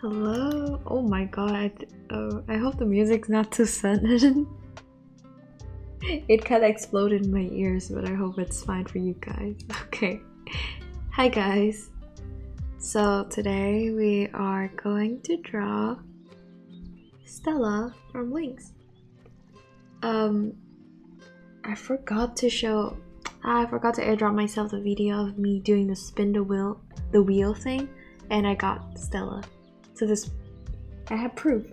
Hello? Oh my god, I hope the music's not too sudden. It kinda exploded in my ears, but I hope it's fine for you guys. Okay. Hi guys. So today we are going to draw Stella from Winx. I forgot to airdrop myself the video of me doing the spin the wheel thing, and I got Stella. So I have proof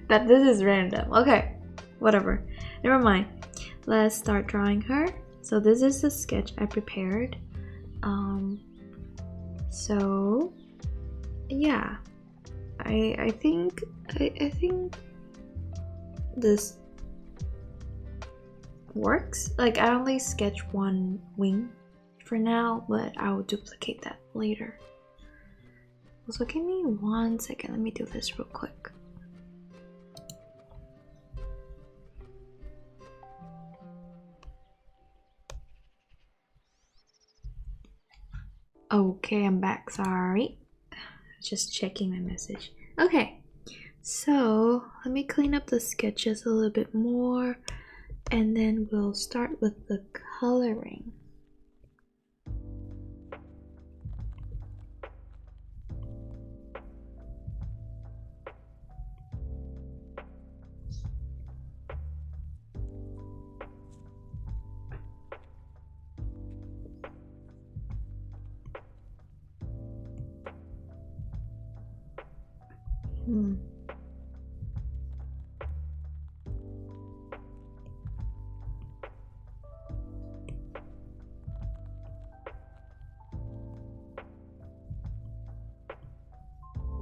that this is random. Okay, whatever. Never mind. Let's start drawing her. So this is the sketch I prepared. So yeah, I think this works. Like, I only sketch one wing for now, but I will duplicate that later. Also, give me 1 second. Let me do this real quick. Okay, I'm back. Sorry. Just checking my message. Okay, so let me clean up the sketches a little bit more, and then we'll start with the coloring.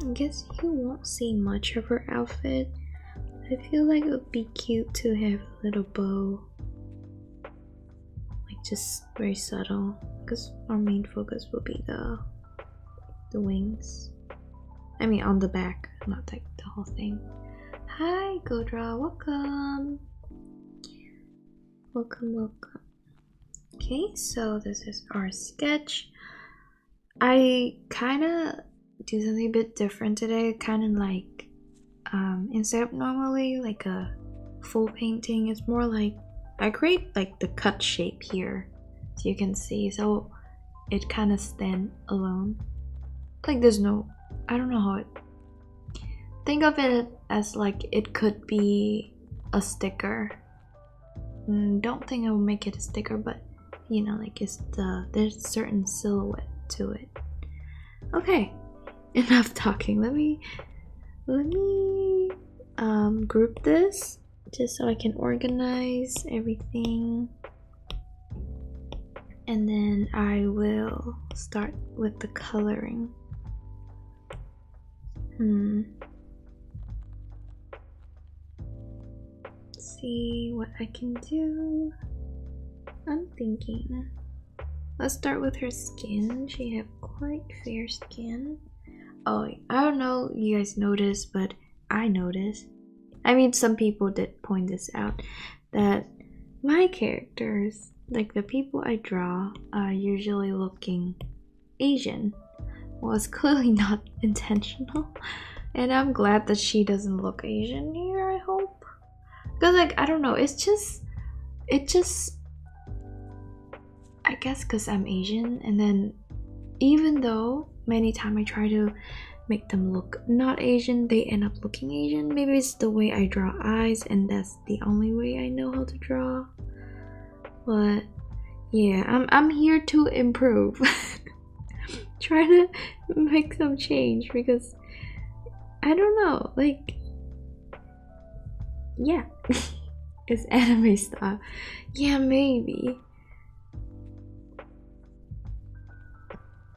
I guess you won't see much of her outfit. I feel like it would be cute to have a little bow. Like, just very subtle, because our main focus will be the wings. I mean, on the back, not like the whole thing. Hi, Godra, welcome. Welcome. Okay, so this is our sketch. I kind of do something a bit different today. Kind of like, instead of normally like a full painting, it's more like I create like the cut shape here, so you can see. So it kind of stand alone. Like, there's no, I don't know how it. Think of it as like it could be a sticker. Don't think I will make it a sticker, but you know, like there's a certain silhouette to it. Okay, enough talking. Let me group this just so I can organize everything, and then I will start with the coloring. See what I can do. I'm thinking, let's start with her skin. She have quite fair skin. Oh, I don't know if you guys noticed, but I noticed. I mean, some people did point this out, that my characters, like the people I draw, are usually looking Asian. Well, it's clearly not intentional, and I'm glad that she doesn't look Asian here, I hope. Because, like, I don't know, it just, I guess because I'm Asian, and then even though many times I try to make them look not Asian, they end up looking Asian. Maybe it's the way I draw eyes, and that's the only way I know how to draw. But yeah, I'm here to improve. Trying to make some change, because I don't know, like, yeah. It's anime style. Yeah, maybe.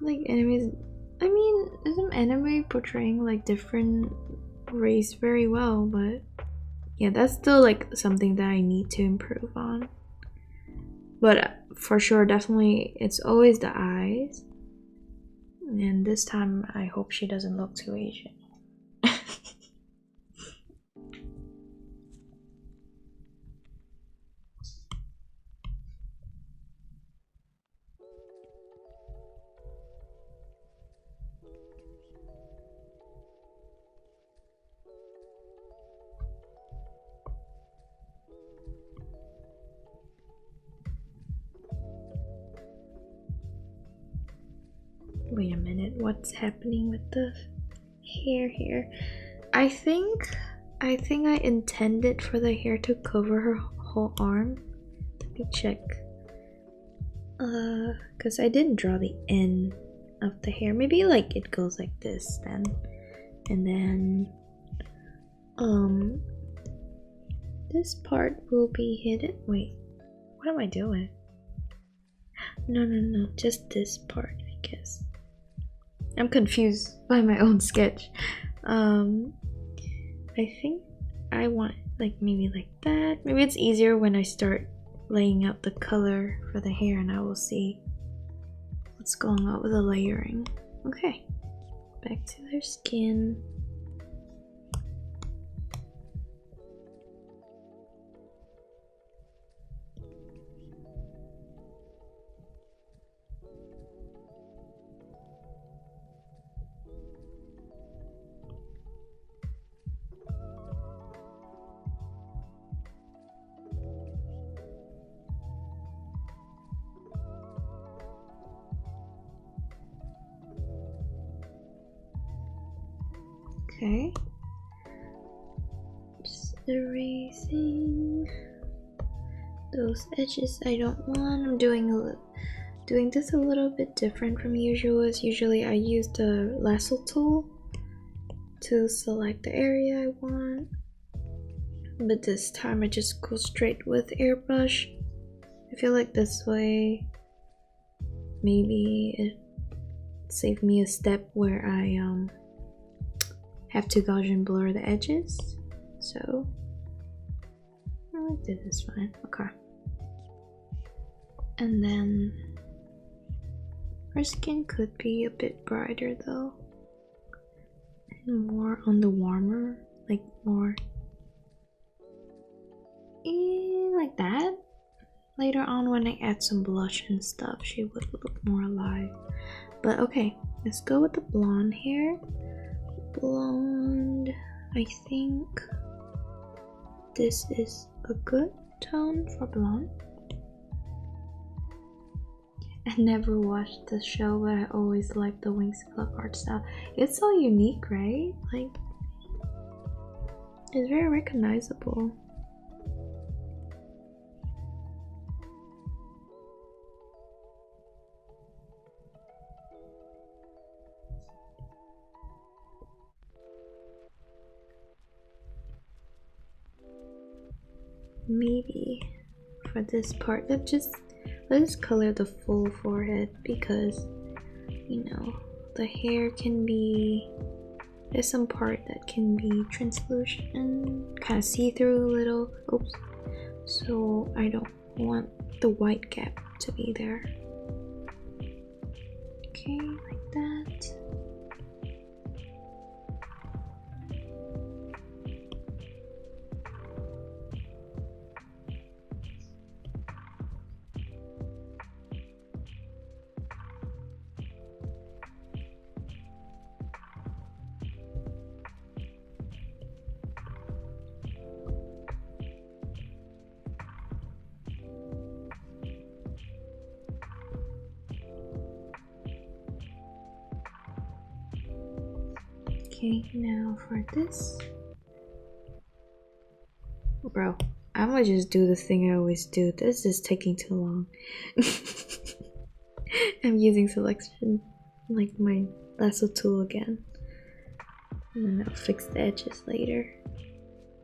Like, animes, I mean, isn't anime portraying like different race very well, but yeah, that's still like something that I need to improve on. But for sure, definitely, it's always the eyes. And this time, I hope she doesn't look too Asian. Wait a minute, what's happening with the hair here? I think I intended for the hair to cover her whole arm. Let me check. Because I didn't draw the end of the hair. Maybe like it goes like this then. And then this part will be hidden. Wait, what am I doing? No, just this part, I guess. I'm confused by my own sketch. I think I want like maybe like that. Maybe it's easier when I start laying out the color for the hair and I will see what's going on with the layering. Okay, back to their skin. Okay, just erasing those edges I don't want. I'm doing this a little bit different from usual. As usually I use the lasso tool to select the area I want, but this time I just go straight with airbrush. I feel like this way maybe it saved me a step where I have to Gaussian blur the edges, so I did this fine. Okay, and then her skin could be a bit brighter though, and more on the warmer, like more like that. Later on when I add some blush and stuff, she would look more alive. But okay, let's go with the blonde hair. Blonde, I think this is a good tone for blonde. I never watched the show, but I always liked the Winx Club art style. It's so unique, right? Like, it's very recognizable. Maybe for this part, let's just color the full forehead, because you know the hair can be, there's some part that can be translucent, kind of see-through a little. Oops. So I don't want the white gap to be there. Okay, like that. Okay, now for this. Bro, I'm gonna just do the thing I always do. This is taking too long. I'm using selection, like my lasso tool again. And then I'll fix the edges later.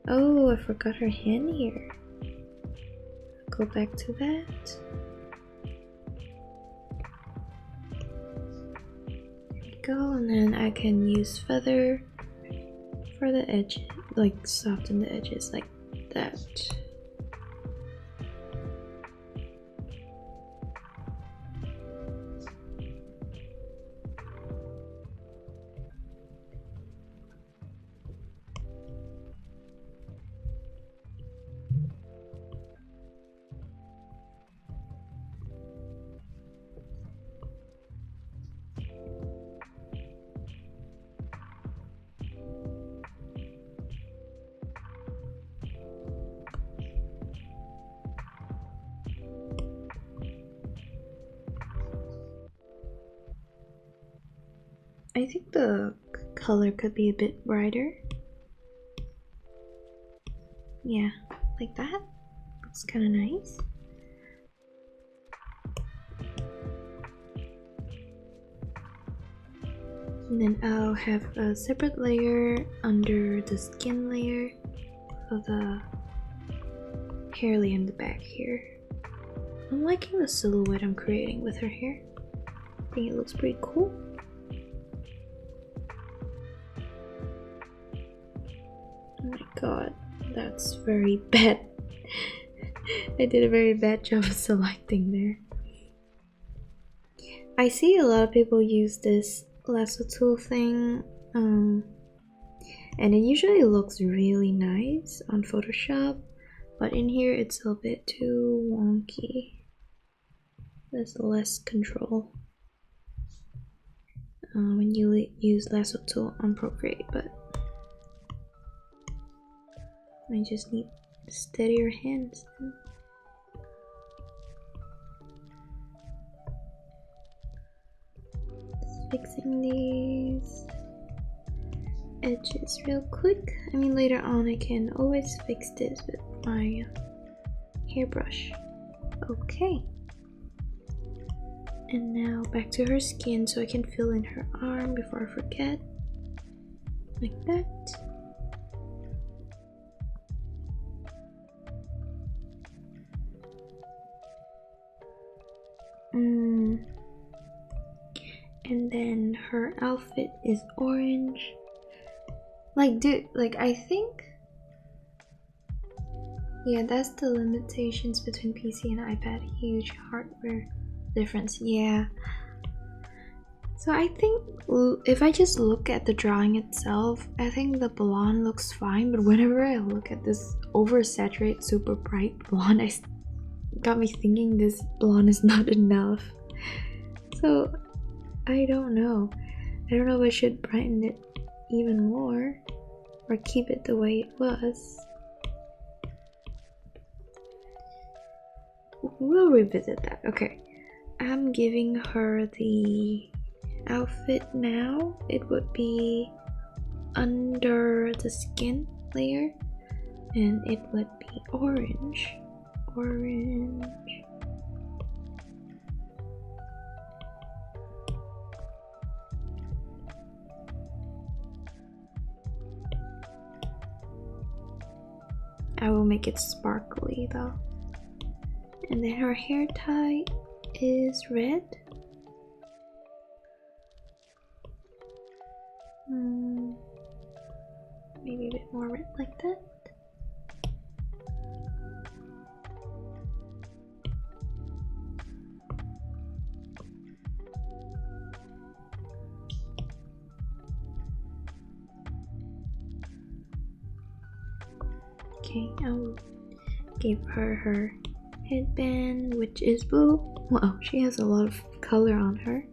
Oh, I forgot her hand here. Go back to that. Go, and then I can use feather for the edge, like soften the edges like that. I think the color could be a bit brighter. Yeah, like that. Looks kind of nice. And then I'll have a separate layer under the skin layer for the hair layer in the back here. I'm liking the silhouette I'm creating with her hair. I think it looks pretty cool. Oh my god, that's very bad. I did a very bad job of selecting there. I see a lot of people use this lasso tool thing, and it usually looks really nice on Photoshop, but in here it's a bit too wonky. There's less control when you use lasso tool on Procreate, but I just need steadier hands. Fixing these edges real quick. I mean, later on I can always fix this with my hairbrush. Okay. And now back to her skin so I can fill in her arm before I forget. Like that. And then her outfit is orange. Like, dude, like I think, yeah, that's the limitations between PC and iPad. Huge hardware difference. Yeah. So I think if I just look at the drawing itself, I think the blonde looks fine, but whenever I look at this oversaturated super bright blonde, it got me thinking this blonde is not enough. So I don't know. I don't know if I should brighten it even more or keep it the way it was. We'll revisit that. Okay. I'm giving her the outfit now. It would be under the skin layer and it would be orange. Orange. I will make it sparkly though. And then her hair tie is red. Maybe a bit more red like that. Okay, I'll give her headband, which is blue. Wow, she has a lot of color on her.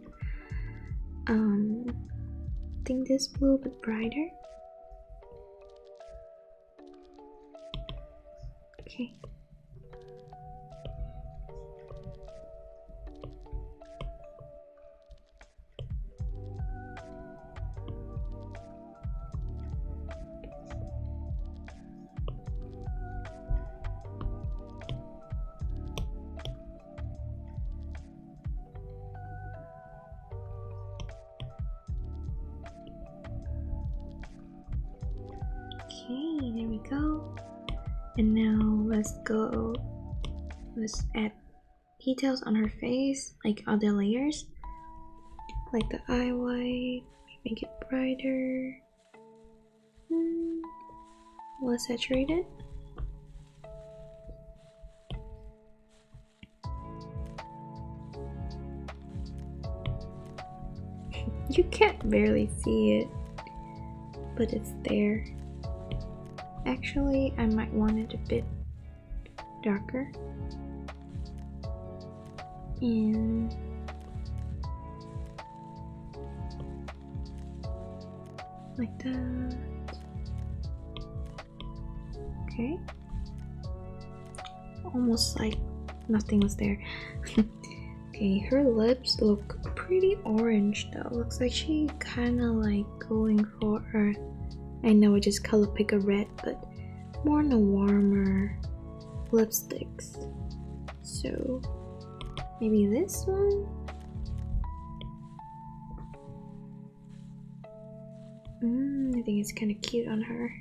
I think this blue but brighter. Okay. Okay, there we go. And now let's add details on her face, like other layers. Like the eye white, make it brighter. Less saturated. You can't barely see it, but it's there. Actually, I might want it a bit darker. And like that. Okay. Almost like nothing was there. Okay, her lips look pretty orange though. Looks like she kind of like going for her. I know I just color pick a red, but more on the warmer lipsticks. So maybe this one. I think it's kind of cute on her.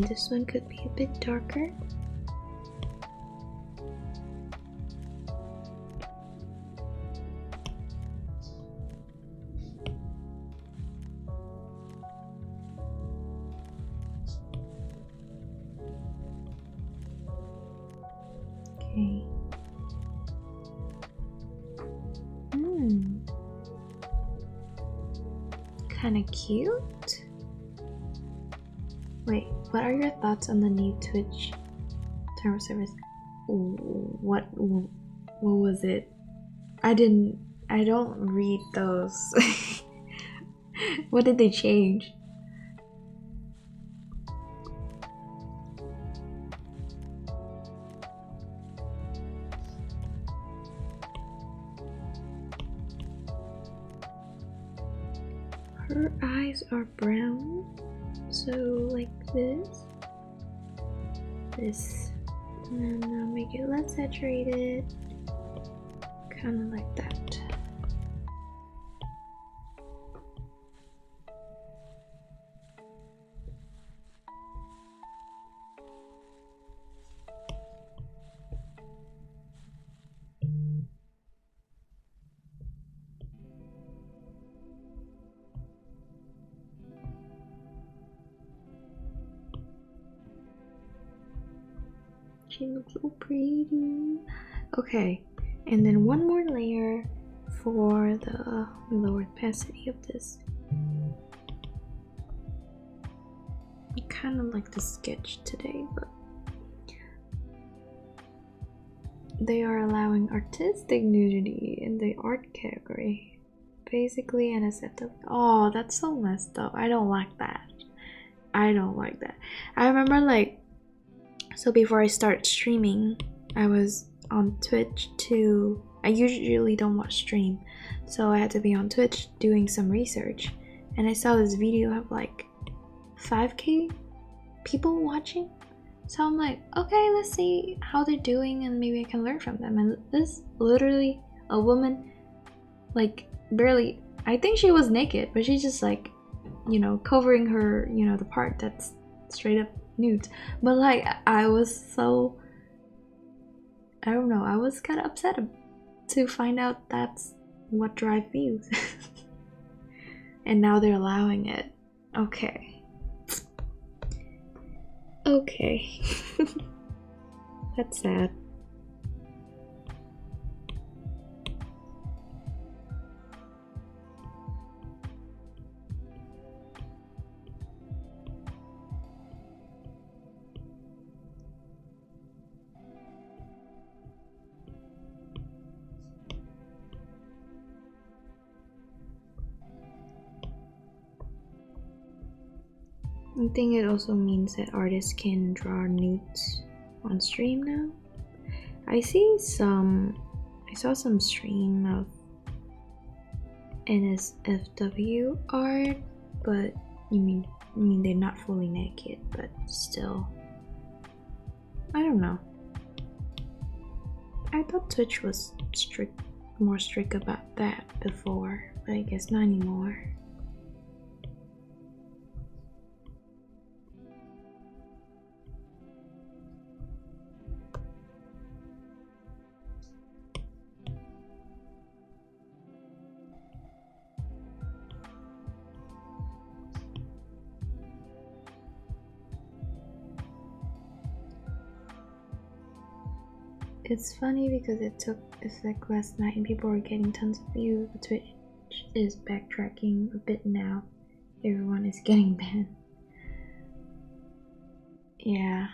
This one could be a bit darker. Okay. Kind of cute. Wait, what are your thoughts on the new Twitch term of service? What was it? I don't read those. What did they change? Her eyes are brown, so like this, and then I'll make it less saturated, kind of like that. She looks so pretty. Okay, and then one more layer for the lower opacity of this. I kind of like the sketch today, but they are allowing artistic nudity in the art category. Basically unacceptable. Oh, that's so messed up. I don't like that. I don't like that. I remember like, so before I start streaming, I was on Twitch too. I usually don't watch stream, so I had to be on Twitch doing some research, and I saw this video of like 5k people watching. So I'm like, okay, let's see how they're doing and maybe I can learn from them. And this literally a woman, like barely, I think she was naked, but she's just like, you know, covering her, you know, the part that's straight up nude. But like I was so, I don't know, I was kind of upset to find out that's what drive views. And now they're allowing it. Okay. Okay. That's sad. I think it also means that artists can draw nudes on stream now. I saw some stream of NSFW art, but I mean they're not fully naked, but still, I don't know. I thought Twitch was more strict about that before, but I guess not anymore. It's funny because it took effect last night and people were getting tons of views, but Twitch is backtracking a bit now. Everyone is getting banned. Yeah.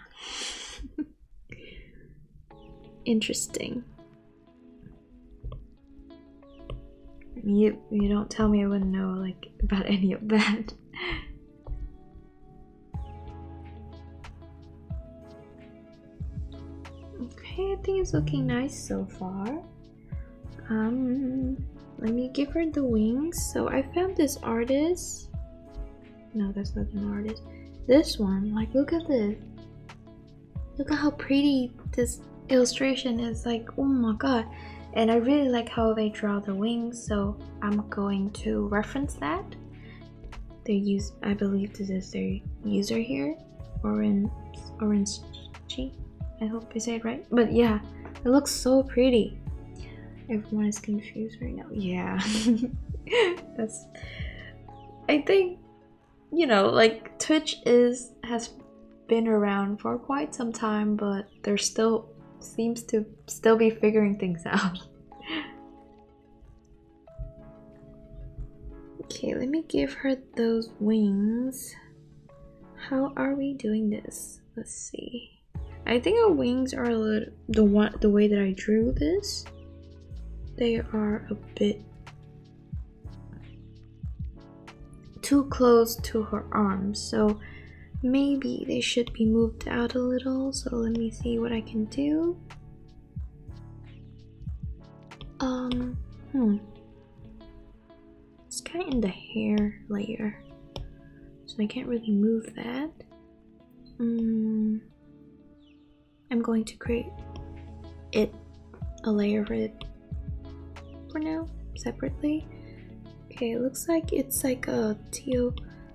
interesting. You don't tell me, I wouldn't know like about any of that. Okay, I think it's looking nice so far. Let me give her the wings. So I found this artist. No, that's not an artist. This one, like, look at this. Look at how pretty this illustration is. Like, oh my god. And I really like how they draw the wings, so I'm going to reference that. I believe this is their user here, Orange G. I hope I say it right. But yeah, it looks so pretty. Everyone is confused right now. Yeah. I think, you know, like, Twitch has been around for quite some time, but there still seems to be figuring things out. Okay, let me give her those wings. How are we doing this? Let's see. I think our wings are a little, the way that I drew this, they are a bit too close to her arms, so maybe they should be moved out a little. So let me see what I can do. It's kind of in the hair layer, so I can't really move that. I'm going to create a layer of it for now, separately. Okay, it looks like it's like a teal.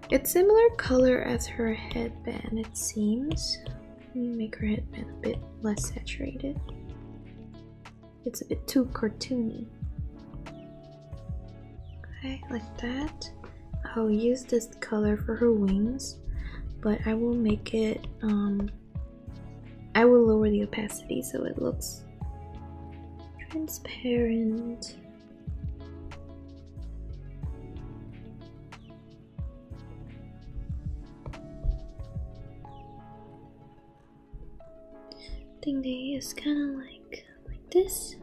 It's similar color as her headband, it seems. Let me make her headband a bit less saturated. It's a bit too cartoony. Okay, like that. I'll use this color for her wings, but I will make it, I will lower the opacity so it looks transparent. I think they is kind of like this,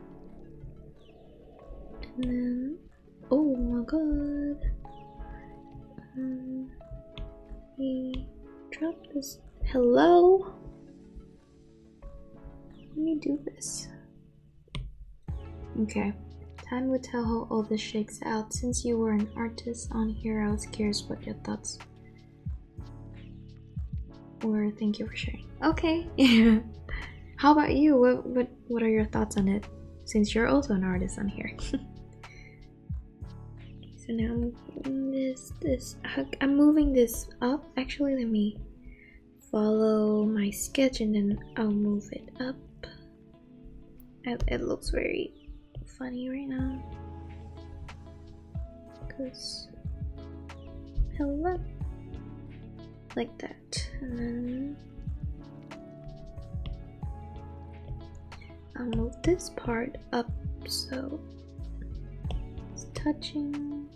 and then, oh my god, we drop this. Hello, let me do this. Okay, time will tell how all this shakes out. Since you were an artist on here, I was curious what your thoughts were. Thank you for sharing. Okay. Yeah. How about you? What are your thoughts on it? Since you're also an artist on here. So now I'm moving I'm moving this up. Actually, let me follow my sketch and then I'll move it up. It looks very funny right now. Cause hello, like that, and then I'll move this part up so it's touching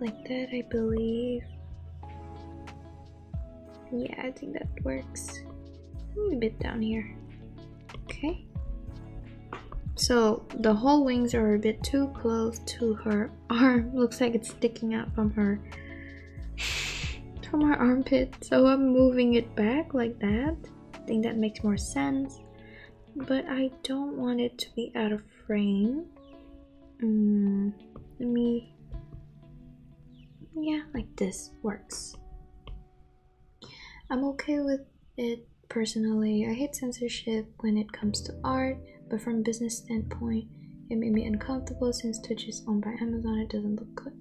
like that, I believe. Yeah, I think that works. A bit down here. Okay. So the whole wings are a bit too close to her arm. Looks like it's sticking out from her armpit. So I'm moving it back like that. I think that makes more sense. But I don't want it to be out of frame. Let me, yeah, like this works. I'm okay with it personally. I hate censorship when it comes to art, but from a business standpoint, it made me uncomfortable since Twitch is owned by Amazon. It doesn't look good.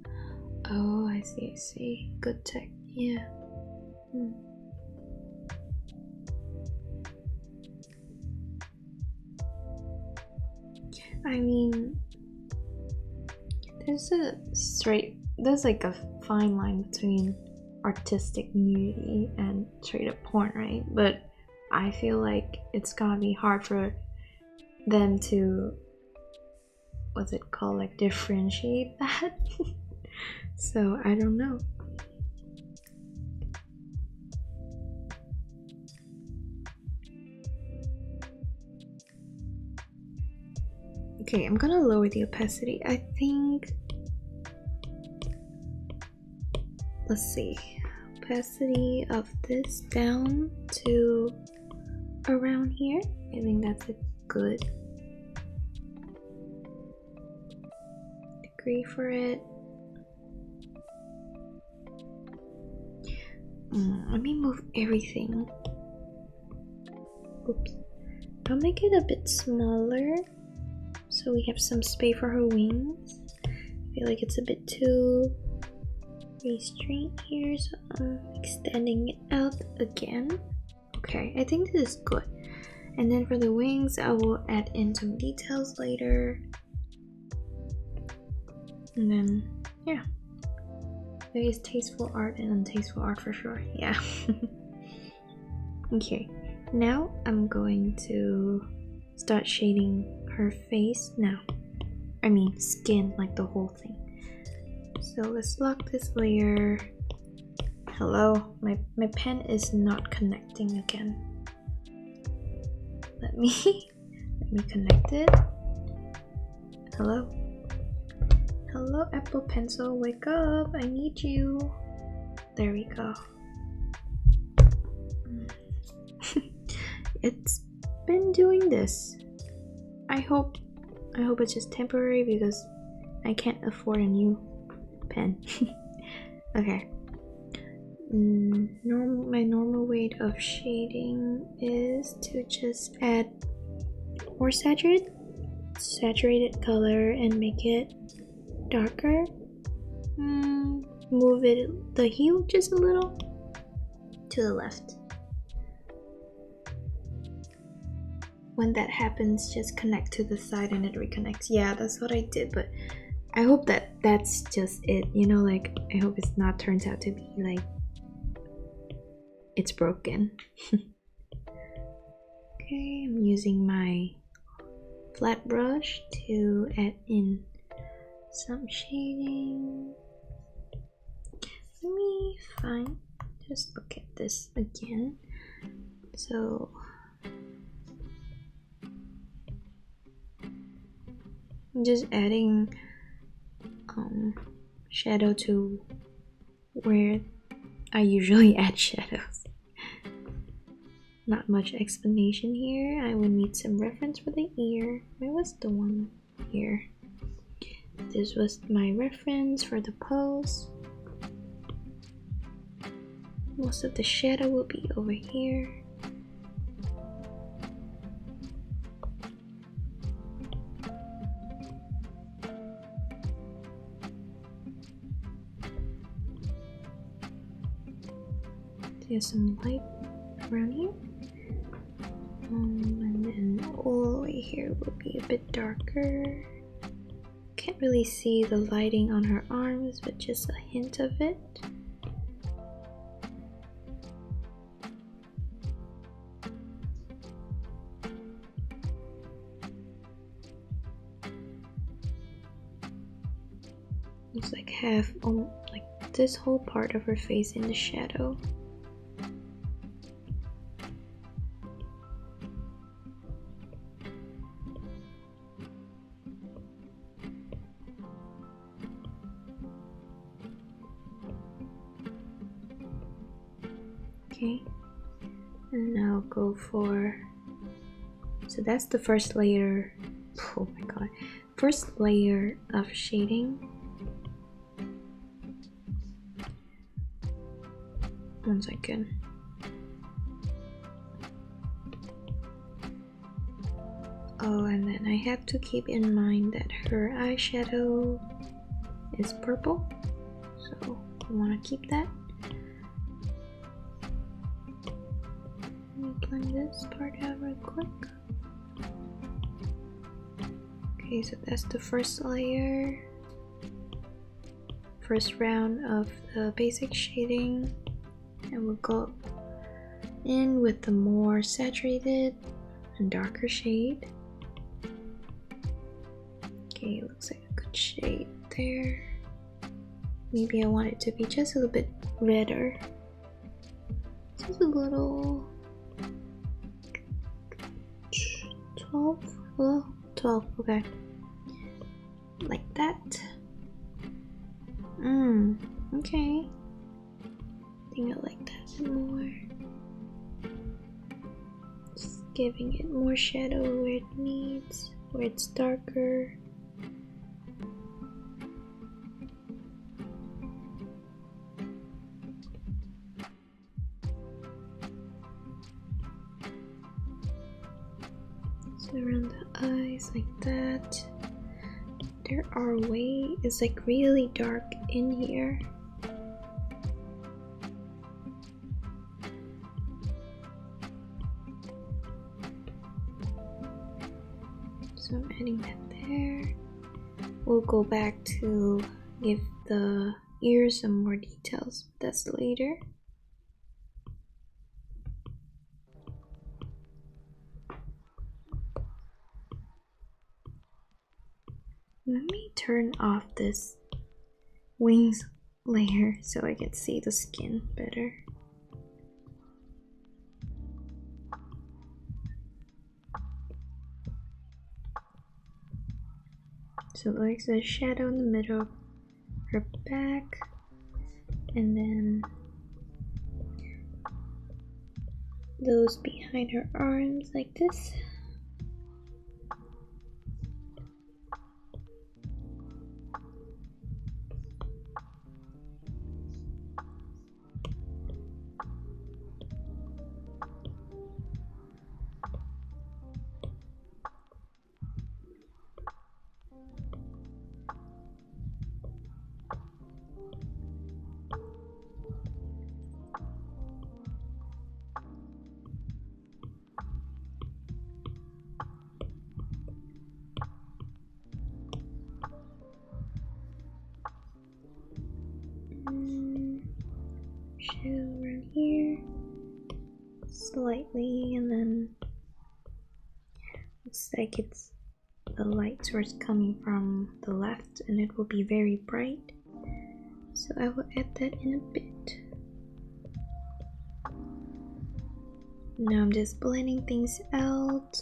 Oh, I see. Good tech, yeah. I mean, there's like a fine line between artistic nudity and straight up porn, right? But I feel like it's gonna be hard for them to, what's it called, like differentiate that. So I don't know. Okay, I'm gonna lower the opacity. I think, let's see, opacity of this down to around here. I think that's a good degree for it. Let me move everything. Oops. I'll make it a bit smaller so we have some space for her wings. I feel like it's a bit too restrained here, so I'm extending it out again. Okay, I think this is good. And then for the wings, I will add in some details later. And then, yeah. There is tasteful art and untasteful art for sure, yeah. Okay, now I'm going to start shading her face now. I mean skin, like the whole thing. So let's lock this layer. Hello, my pen is not connecting again. Let me connect it. Hello? Hello, Apple Pencil, wake up, I need you. There we go. It's been doing this. I hope it's just temporary because I can't afford a new pen. Okay. My normal way of shading is to just add more saturated color and make it darker. Move the hue just a little to the left. When that happens, just connect to the side and it reconnects. Yeah, that's what I did, but I hope that's just it, you know, like I hope it's not turns out to be like it's broken. Okay, I'm using my flat brush to add in some shading. Let me just look at this again. So I'm just adding shadow to where I usually add shadows. Not much explanation here. I would need some reference for the ear. Where was the one here? This was my reference for the pose. Most of the shadow will be over here. There's some light around here. And then all the way here will be a bit darker. Can't really see the lighting on her arms, but just a hint of it. It's like half, like this whole part of her face in the shadow. Okay, and now go for, so that's the first layer. Oh my god, first layer of shading. One second. Oh, and then I have to keep in mind that her eyeshadow is purple, so I want to keep that. Let me blend this part out real quick. Okay, so that's the first layer, first round of the basic shading, and we'll go in with the more saturated and darker shade. Okay, it looks like a good shade there. Maybe I want it to be just a little bit redder. Just a little. 12? Well, 12, okay. like that. Okay. I think I like that more. Just giving it more shadow where it needs, where it's darker. So around the eyes like that. There are way, it's like really dark in here. So I'm adding that there. We'll go back to give the ears some more details, but that's later. Let me turn off this wings layer so I can see the skin better. So there's a shadow in the middle of her back, and then those behind her arms like this. Shadow around here slightly, and then looks like it's the light source coming from the left, and it will be very bright, so I will add that in a bit. Now I'm just blending things out.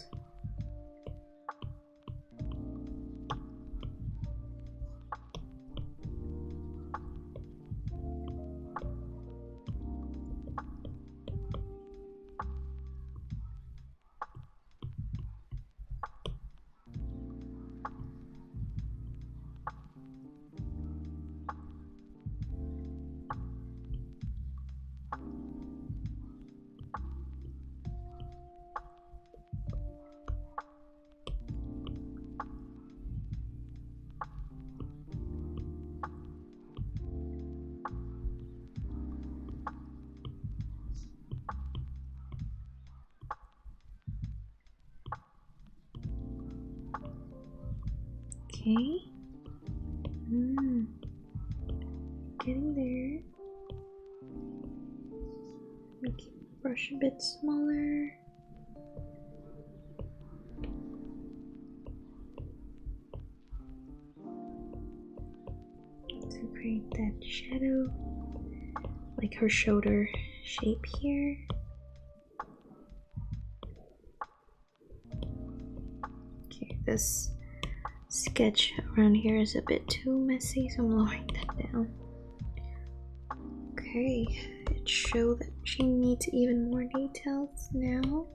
Okay. Getting there. Make the brush a bit smaller. To create that shadow, like her shoulder shape here. Okay, this sketch around here is a bit too messy, so I'm lowering that down. Okay, it showed that she needs even more details now.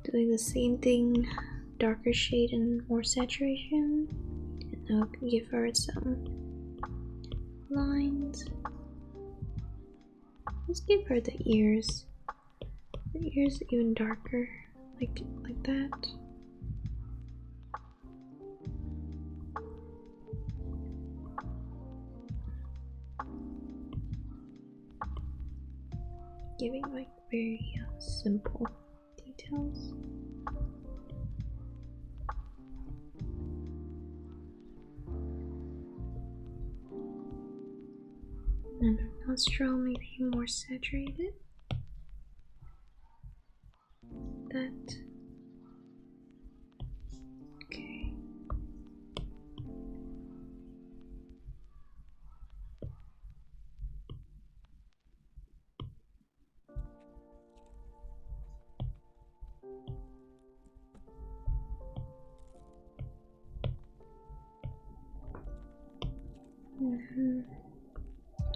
Doing the same thing, darker shade and more saturation. And I'll give her some lines. Let's give her the ears. The ears even darker, like that. Giving like very simple details. And her nostril maybe more saturated. That. Okay.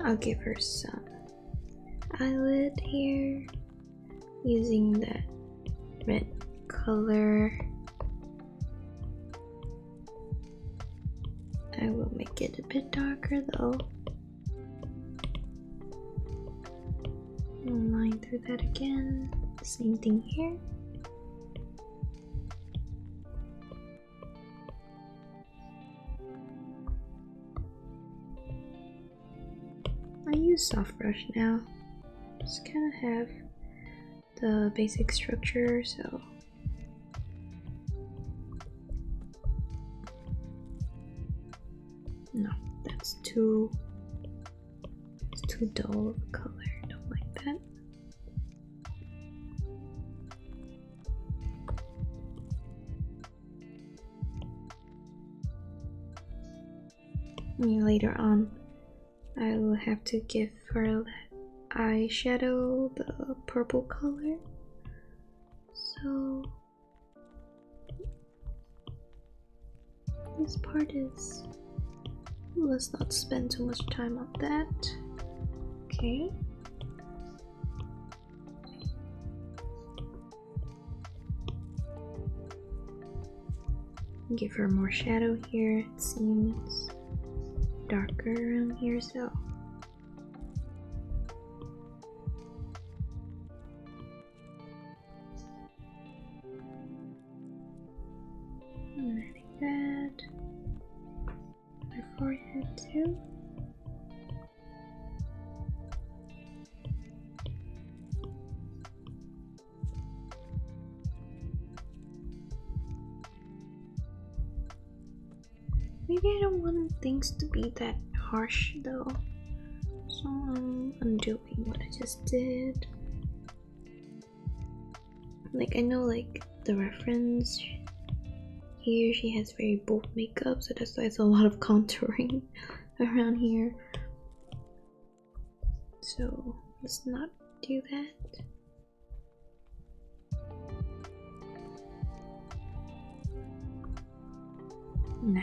I'll give her some eyelid here using that red color. I will make it a bit darker though. Line through that again. Same thing here. I use soft brush now. Just kind of have the basic structure, so no, that's too dull of a color. Don't like that. And later on, I will have to give her eyeshadow the purple color. So this part is, let's not spend too much time on that. Okay. Give her more shadow here. It seems darker around here, so like that. My forehead too. Maybe I don't want things to be that harsh though, so I'm undoing what I just did. Like, I know like the reference here, she has very bold makeup, so that's why it's a lot of contouring around here. So let's not do that. Nah.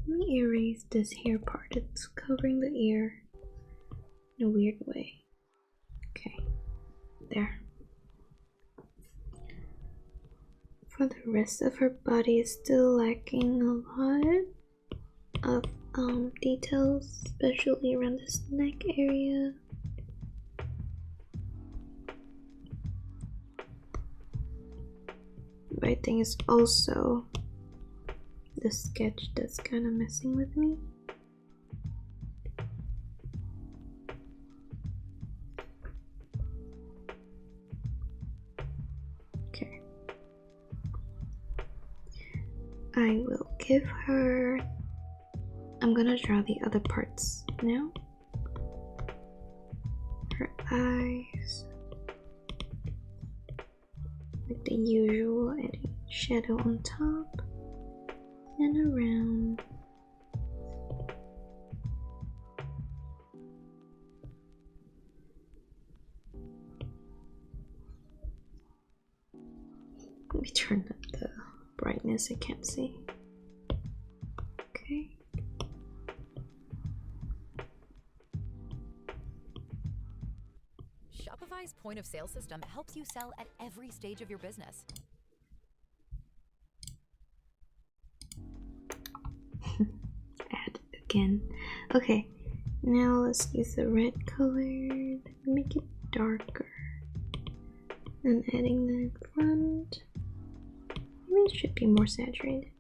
Let me erase this hair part. It's covering the ear in a weird way. Okay, there. For the rest of her body, it's still lacking a lot of details, especially around this neck area. But I think it's also the sketch that's kind of messing with me. Okay. I will give her... I'm gonna draw the other parts now. Her eyes. Like the usual, adding shadow on top and around. Let me turn up the brightness, I can't see. Okay. Shopify's point of sale system helps you sell at every stage of your business. Add again. Okay, now let's use the red color to make it darker. And adding the front. Maybe it should be more saturated.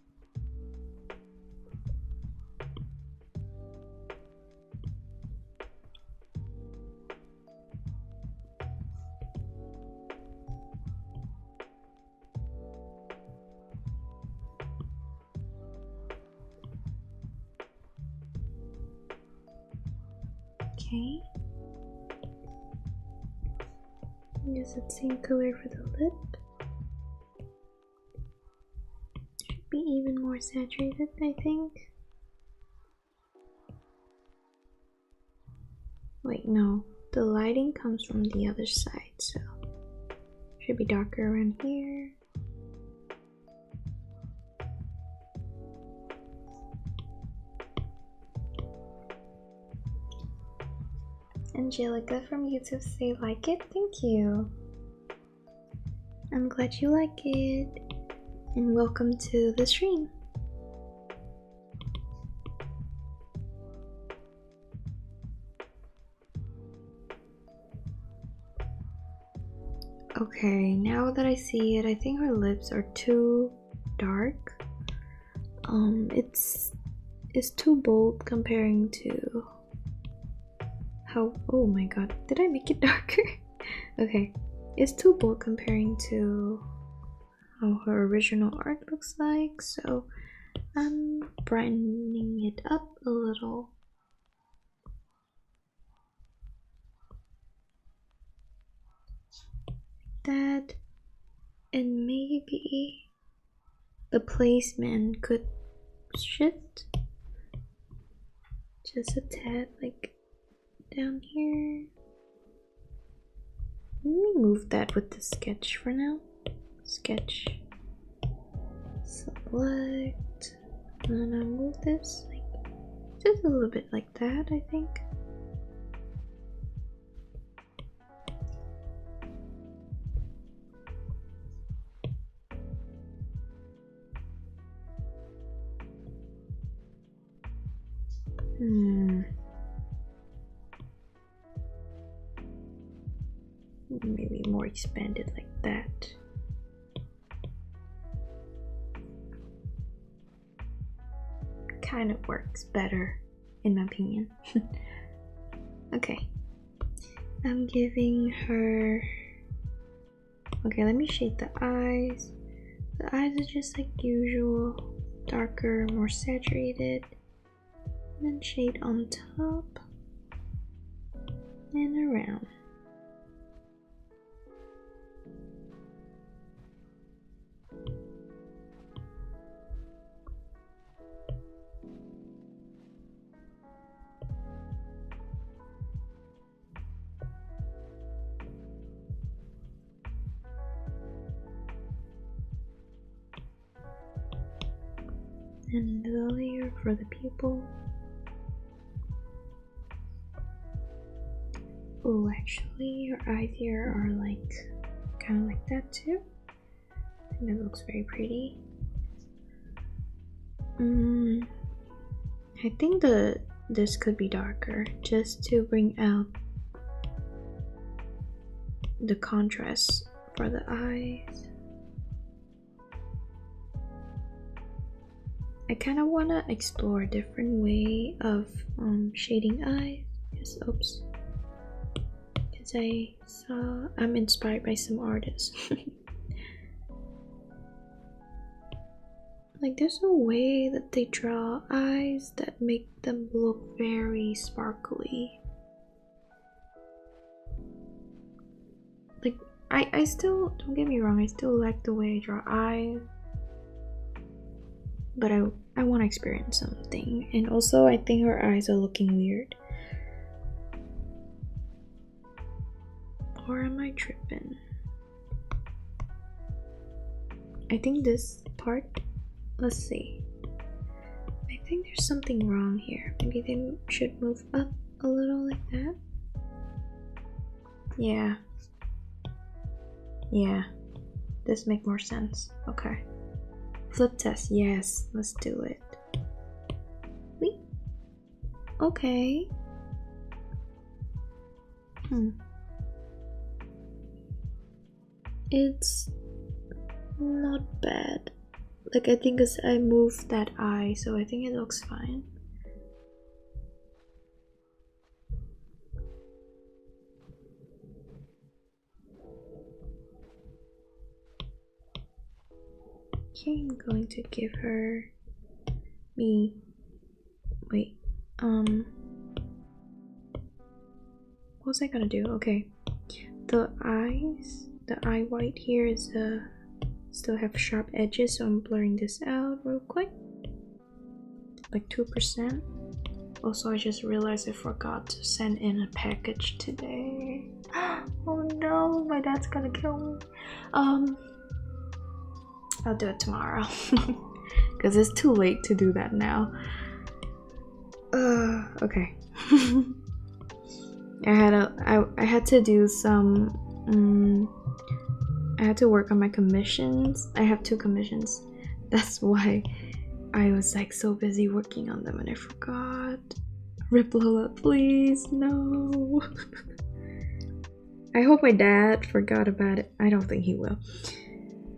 Okay. Use the same color for the lip. Should be even more saturated, I think. Wait, no. The lighting comes from the other side, so should be darker around here. Angelica from YouTube say like it. Thank you. I'm glad you like it. And welcome to the stream. Okay, now that I see it, I think her lips are too dark. It's too bold comparing to how, oh my god, did I make it darker? Okay, it's too bold comparing to how her original art looks like, so I'm brightening it up a little. That, and maybe the placement could shift just a tad, like down here. Let me move that with the sketch for now. Sketch, select, and then I move this like just a little bit like that, I think. Maybe more expanded like that. Kind of works better, in my opinion. Okay. I'm giving her... Okay, let me shade the eyes. The eyes are just like usual. Darker, more saturated. And then shade on top. And around. And the layer for the pupil. Oh, actually, your eyes here are like kind of like that too. And it looks very pretty. I think this could be darker just to bring out the contrast for the eyes. I kind of want to explore a different way of shading eyes. Yes, oops. Because I'm inspired by some artists. Like there's a way that they draw eyes that make them look very sparkly. Like I still, don't get me wrong, I still like the way I draw eyes. But I want to experience something. And also I think her eyes are looking weird. Or am I tripping? I think this part, let's see. I think there's something wrong here. Maybe they should move up a little like that. Yeah. Yeah. This makes more sense. Okay. Flip test, yes, let's do it. Wait. Okay. It's not bad. Like I think as I moved that eye, so I think it looks fine. Okay, I'm going to give her wait, was I gonna do? Okay, the eyes, the eye white here is still have sharp edges, so I'm blurring this out real quick, like 2%. Also, I just realized I forgot to send in a package today. Oh no, my dad's gonna kill me. I'll do it tomorrow because it's too late to do that now. Okay. I had to do some. I had to work on my commissions. I have 2 commissions. That's why I was like so busy working on them and I forgot. Rip Lola, please, no. I hope my dad forgot about it. I don't think he will.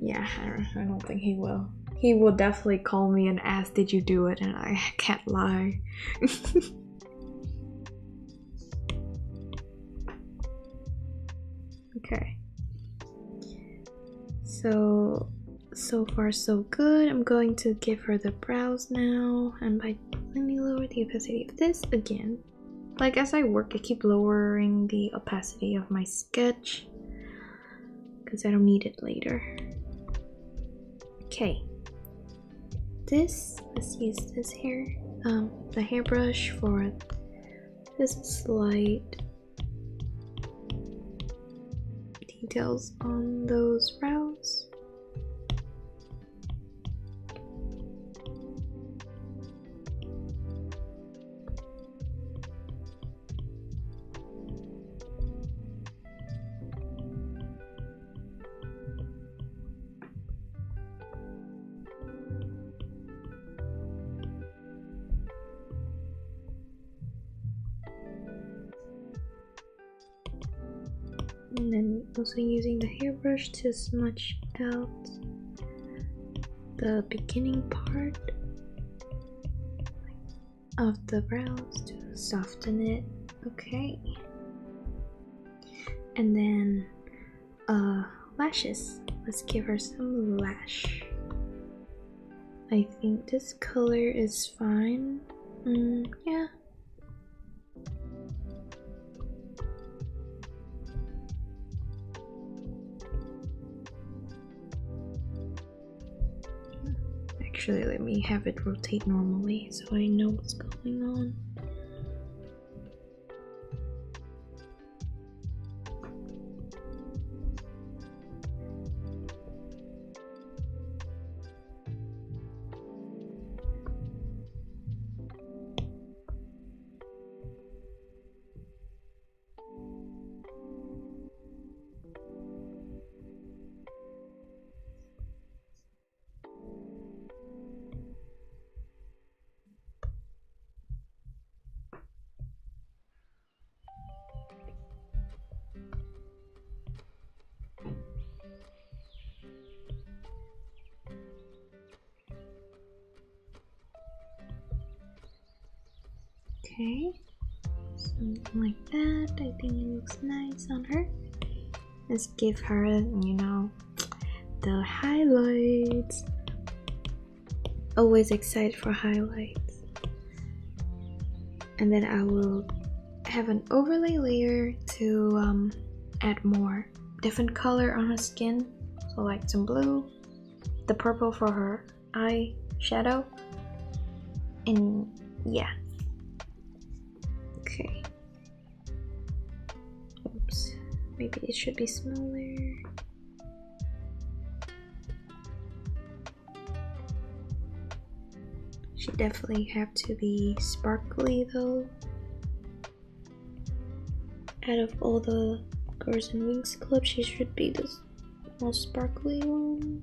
Yeah, I don't think he will. He will definitely call me and ask, did you do it? And I can't lie. Okay. So far so good. I'm going to give her the brows now. And let me lower the opacity of this again. Like as I work, I keep lowering the opacity of my sketch because I don't need it later. Okay. Let's use this hair, the hairbrush for this slight details on those brows. And then also using the hairbrush to smudge out the beginning part of the brows to soften it. Okay. And then lashes. Let's give her some lash. I think this color is fine. Yeah. Actually, let me have it rotate normally so I know what's going on. Okay, something like that. I think it looks nice on her. Let's give her, you know, the highlights. Always excited for highlights. And then I will have an overlay layer to add more different color on her skin. So like some blue, the purple for her eye shadow, and yeah. Okay. Oops. Maybe it should be smaller. She definitely have to be sparkly though. Out of all the girls in Winx Club, she should be the most sparkly one.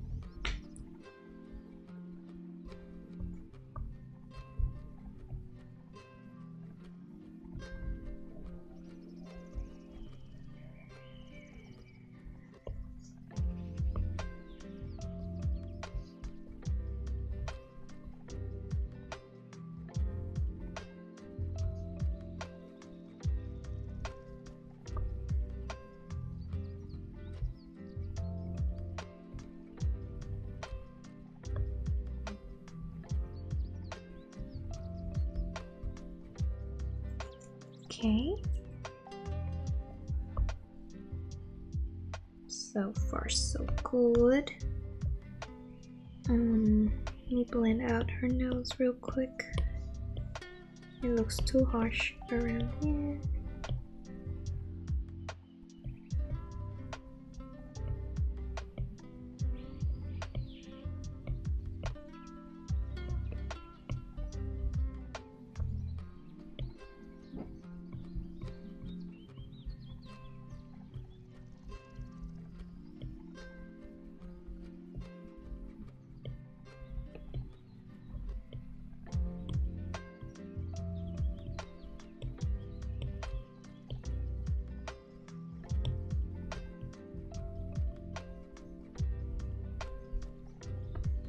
Okay. So far, so good. Let me blend out her nose real quick. It looks too harsh around here.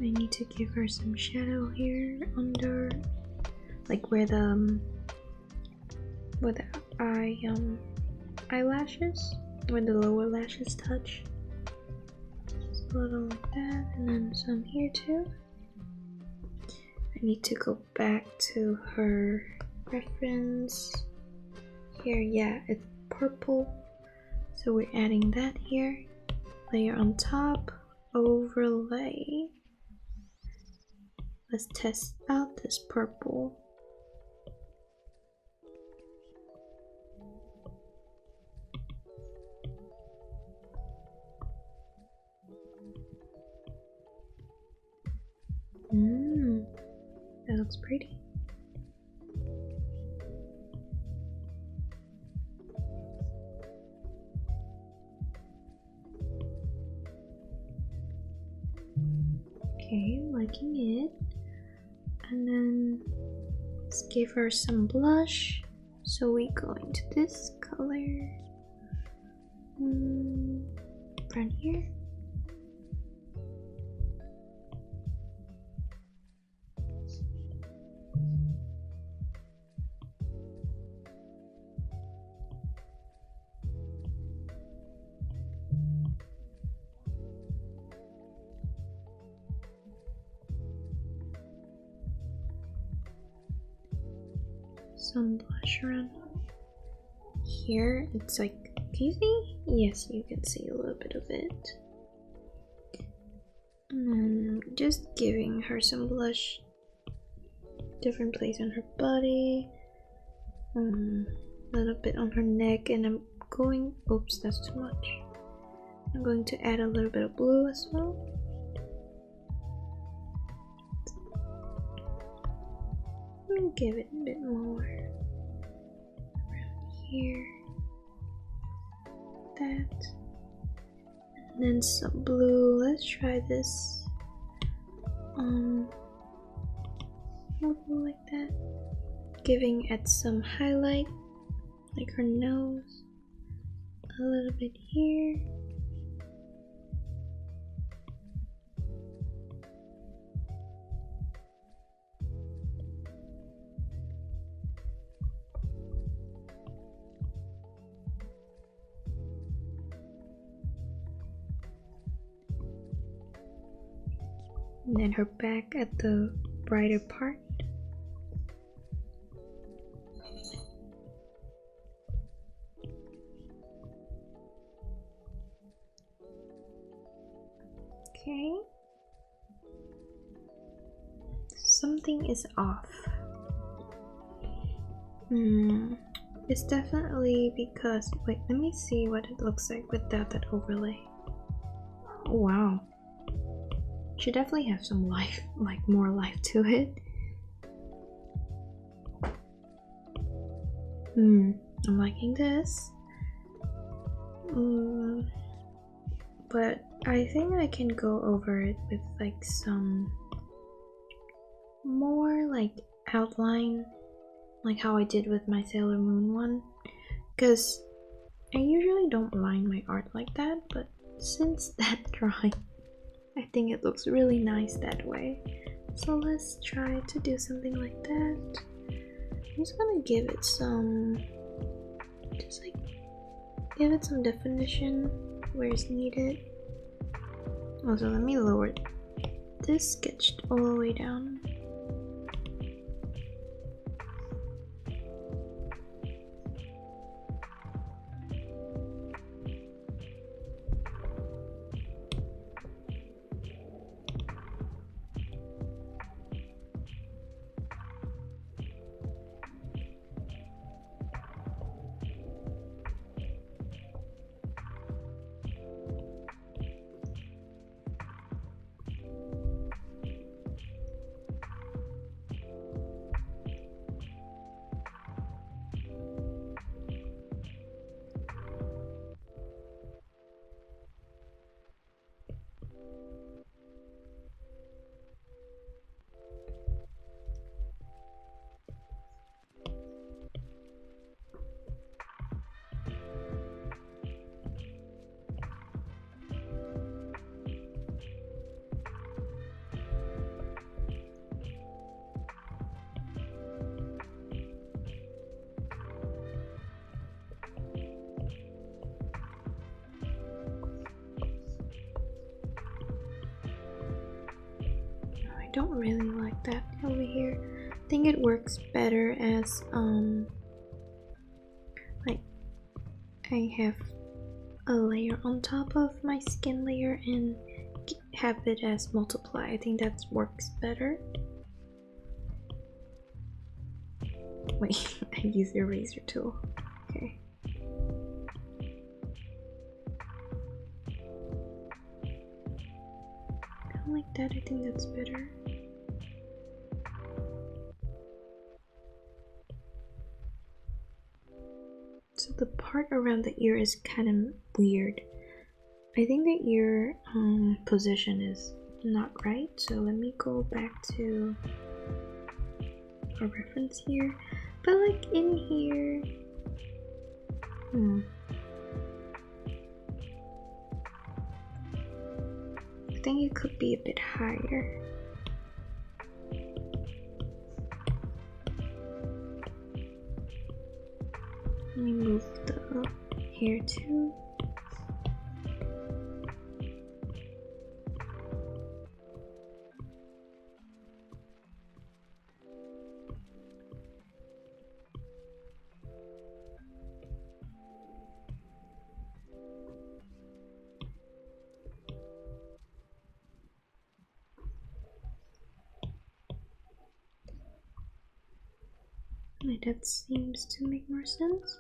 I need to give her some shadow here under, like where the eyelashes, where the lower lashes touch. Just a little like that, and then some here too. I need to go back to her reference here. Yeah, it's purple, so we're adding that here. Layer on top, overlay. Let's test out this purple. That looks pretty. Okay, liking it. And then let's give her some blush. So we go into this color. Right here. Some blush around here. It's like, can you see? Yes, you can see a little bit of it. And then just giving her some blush, different place on her body, a little bit on her neck, and I'm going, oops, that's too much. I'm going to add a little bit of blue as well. And give it a bit more around here, that, and then some blue. Let's try this like that, giving it some highlight, like her nose, a little bit here. And then her back at the brighter part. Okay. Something is off. It's definitely because, wait, let me see what it looks like without that overlay. Oh, wow. Should definitely have some life, like more life to it. I'm liking this. But I think I can go over it with like some more like outline, like how I did with my Sailor Moon one, because I usually don't line my art like that, but since that drawing, I think it looks really nice that way. So let's try to do something like that. I'm just gonna give it some, just like give it some definition where it's needed. Also, let me lower this sketch all the way down. don't really like that over here. I think it works better as like I have a layer on top of my skin layer and have it as multiply. I think that works better. Wait, I use the eraser tool. Okay. I don't like that, I think that's better. So the part around the ear is kind of weird. I think the ear position is not right, so let me go back to a reference here. But like in here, I think it could be a bit higher. Let me move the hair too. That seems to make more sense.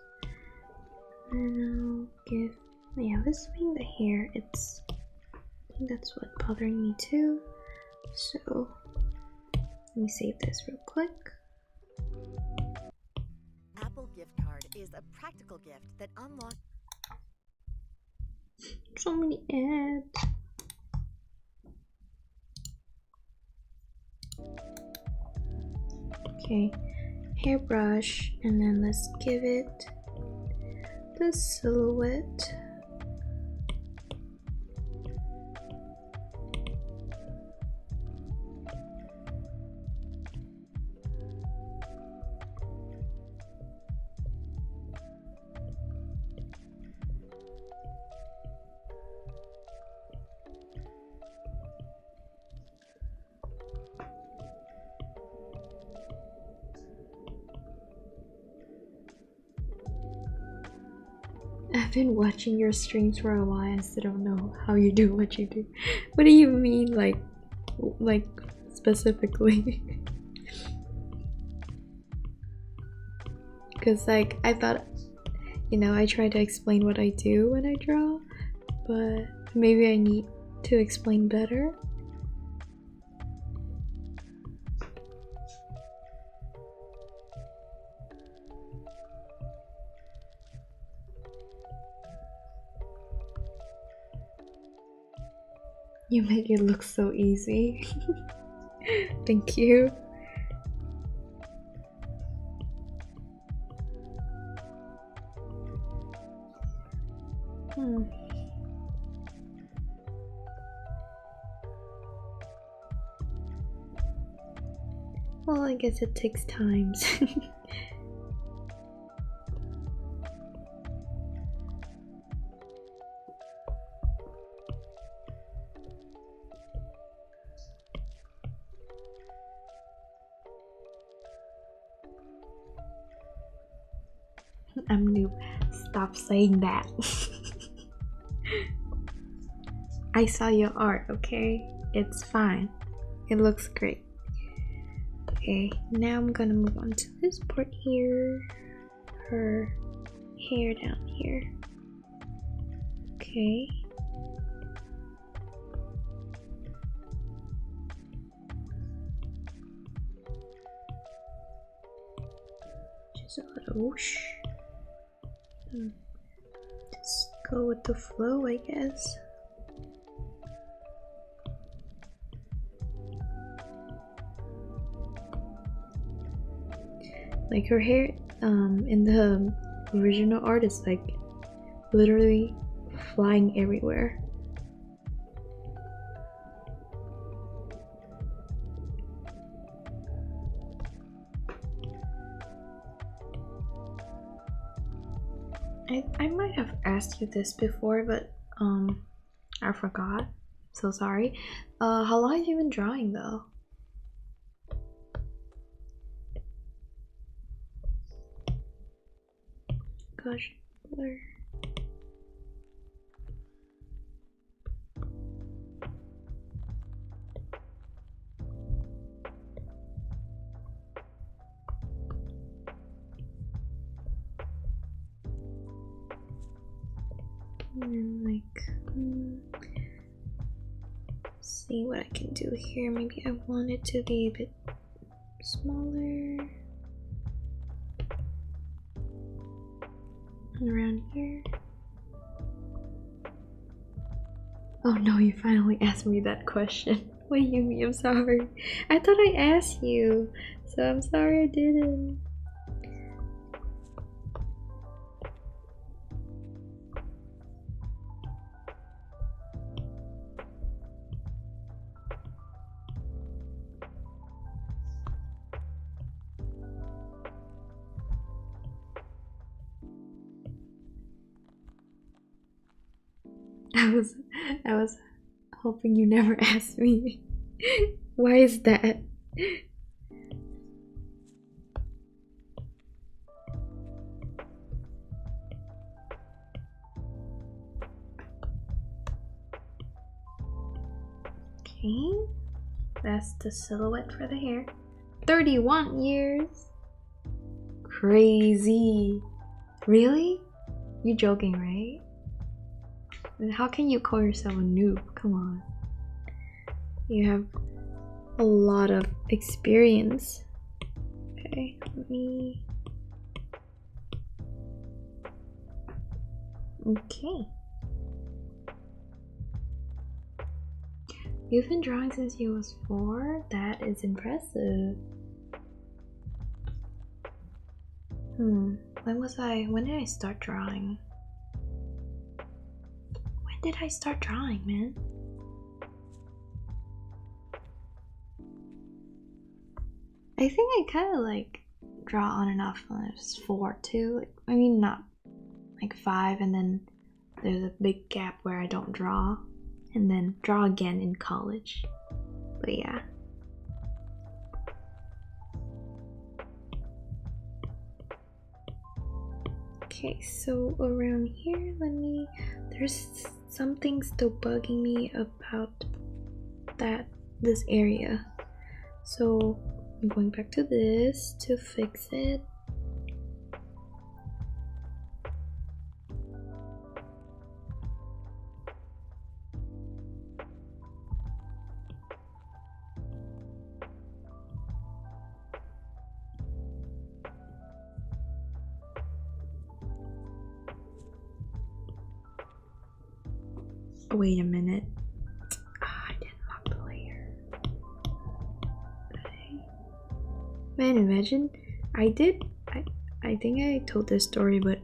And I'll give, yeah, this being the hair, I think that's what's bothering me too. So let me save this real quick. Apple gift card is a practical gift that unlocks So many ads. Okay, hairbrush, and then let's give it the silhouette. I've been watching your streams for a while and still don't know how you do what you do. What do you mean, like specifically? Because like I thought, you know, I try to explain what I do when I draw, but maybe I need to explain better. You make it look so easy. Thank you. Well, I guess it takes time. I'm new. Stop saying that. I saw your art, okay? It's fine. It looks great. Okay, now I'm gonna move on to this part here. Her hair down here. Okay. Just a little whoosh. Just go with the flow, I guess. Like her hair in the original art is like literally flying everywhere. I might have asked you this before, but I forgot. So sorry. How long have you been drawing though? gosh, blur. And then like, see what I can do here. Maybe I want it to be a bit smaller. And around here. Oh no, you finally asked me that question. Wait, Yumi, I'm sorry. I thought I asked you, so I'm sorry I didn't. I was hoping you never asked me. Why is that? Okay, that's the silhouette for the hair. 31 years. Crazy. Really? You joking, right? How can you call yourself a noob? Come on. You have a lot of experience. Okay, let me... Okay. You've been drawing since you was 4? That is impressive. When did I start drawing? When did I start drawing, man? I think I kind of like draw on and off when I was 4 too. I mean, not like 5, and then there's a big gap where I don't draw, and then draw again in college. But yeah. Okay, so around here, there's something still bugging me about this area. So I'm going back to this to fix it. Wait a minute. I didn't lock the layer. Okay. Man, imagine I think I told this story, but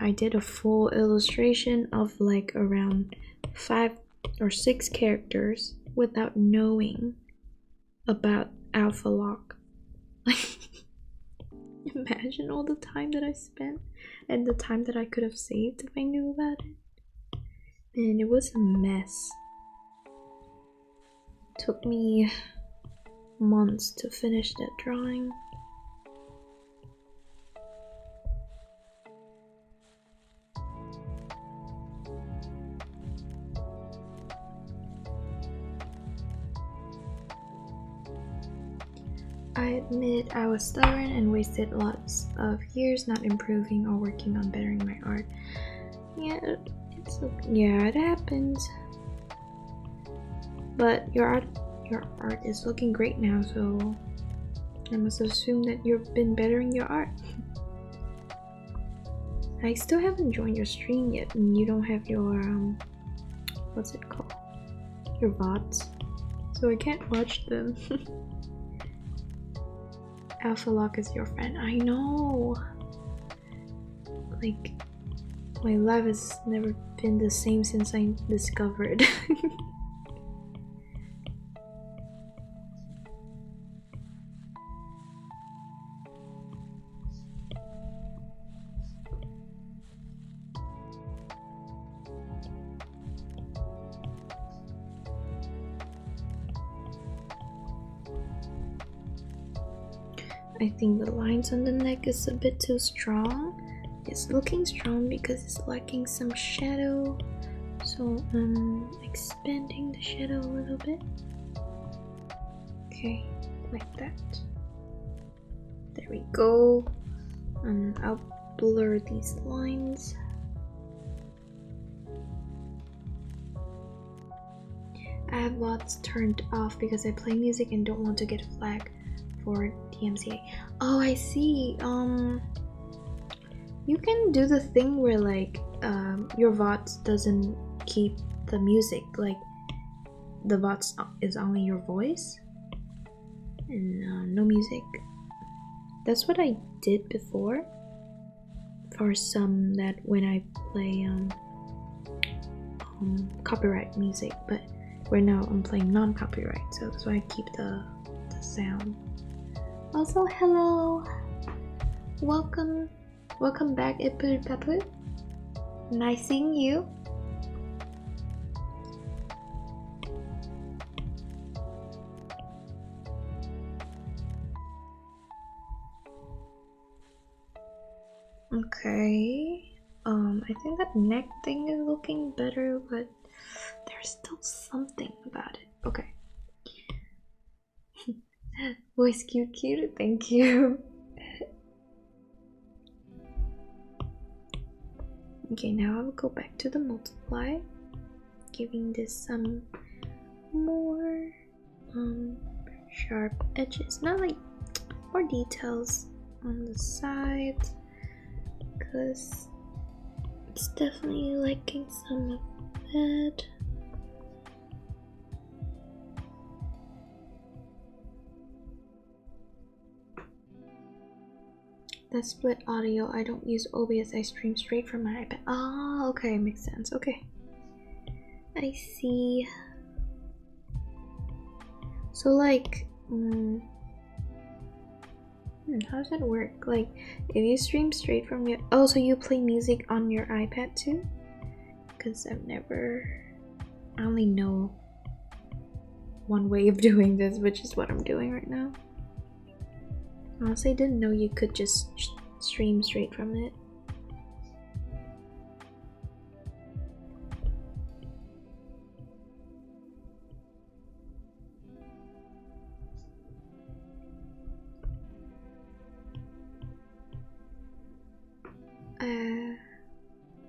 I did a full illustration of like around 5 or 6 characters without knowing about alpha lock. Like, imagine all the time that I spent and the time that I could have saved if I knew about it. And it was a mess. Took me months to finish that drawing. I admit I was stubborn and wasted lots of years not improving or working on bettering my art. Yeah, it happens. But your art is looking great now, so I must assume that you've been bettering your art. I still haven't joined your stream yet, and you don't have your what's it called? Your VODs, so I can't watch them. Alpha Lock is your friend. I know. Like, my life has never been the same since I discovered. I think the lines on the neck is a bit too strong. It's looking strong because it's lacking some shadow. So I'm expanding the shadow a little bit. Okay, like that. There we go. And I'll blur these lines. I have VODs turned off because I play music and don't want to get a flag for DMCA. Oh, I see. You can do the thing where like your VODs doesn't keep the music, like the VODs is only your voice and no music. That's what I did before for some that when I play copyright music, but right now I'm playing non-copyright, so that's why I keep the sound. Also, hello, welcome back, Ipul Papu. Nice seeing you. Okay, I think that neck thing is looking better, but there's still something about it. Okay. Voice cute, thank you. Okay, now I will go back to the multiply, giving this some more sharp edges, not like more details on the sides, because it's definitely lacking some of that. That's split audio. I don't use OBS, I stream straight from my iPad. Oh, okay, makes sense. Okay, I see. So like, how does that work? Like, if you stream straight from your... Oh, so you play music on your iPad too? Because I only know one way of doing this, which is what I'm doing right now. Honestly, I didn't know you could just stream straight from it.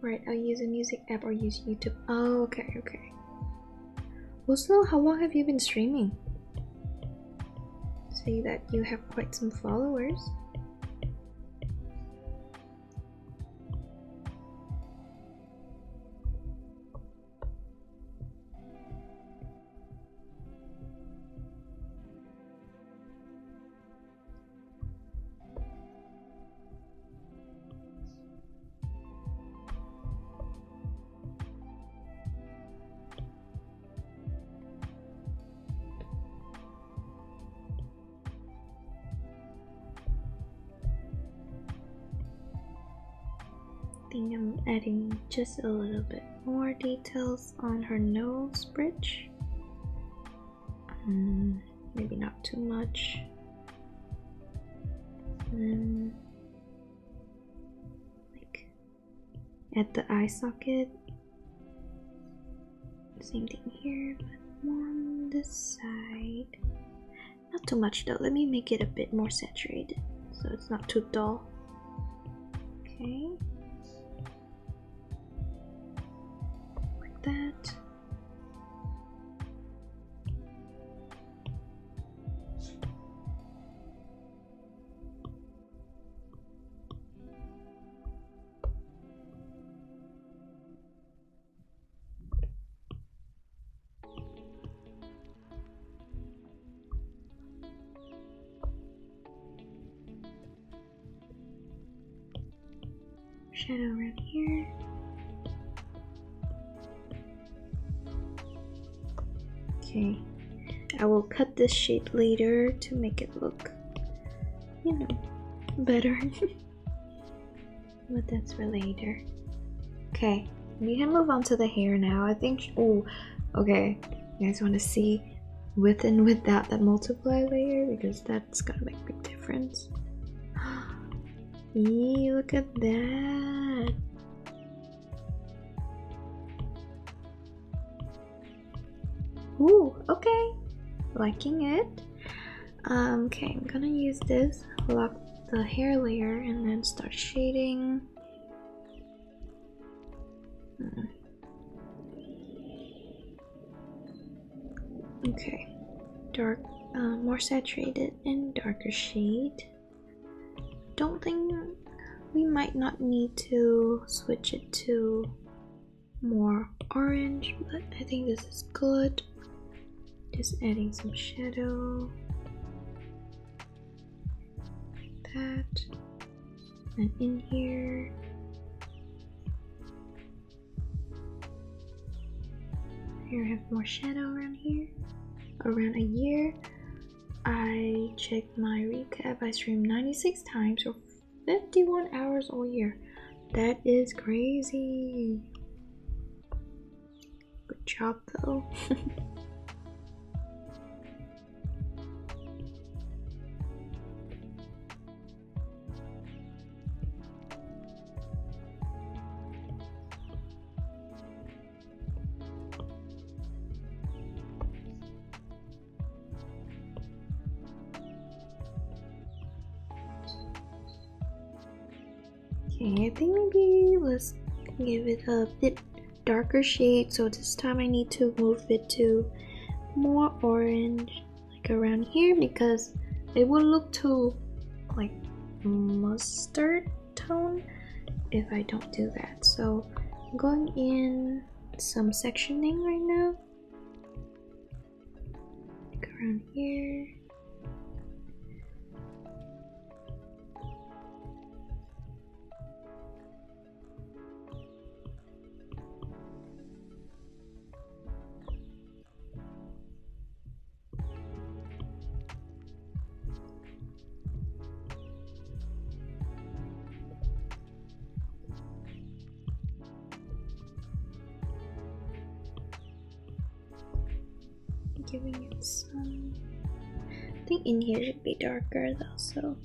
Right, I'll use a music app or use YouTube. Oh, okay. Also, how long have you been streaming? Say that you have quite some followers. I think I'm adding just a little bit more details on her nose bridge. Maybe not too much. And like at the eye socket. Same thing here, but more on this side. Not too much though. Let me make it a bit more saturated so it's not too dull. Okay. That. Shadow around here. Okay, I will cut this shape later to make it look, you know, better. But that's for later. Okay, we can move on to the hair now. I think, oh, okay. You guys want to see with and without that multiply layer? Because that's gonna make a big difference. Eee, look at that. Ooh, okay. Liking it. Okay, I'm gonna use this, lock the hair layer, and then start shading. Okay, dark, more saturated and darker shade. Don't think we might not need to switch it to more orange, but I think this is good. Just adding some shadow like that, and in here. Here I have more shadow around here. Around a year, I checked my recap. I streamed 96 times or 51 hours all year. That is crazy. Good job though. Okay, I think maybe let's give it a bit darker shade. So this time I need to move it to more orange, like around here, because it will look too like mustard tone if I don't do that. So I'm going in some sectioning right now, like around here. Giving it some, I think in here should be darker though, so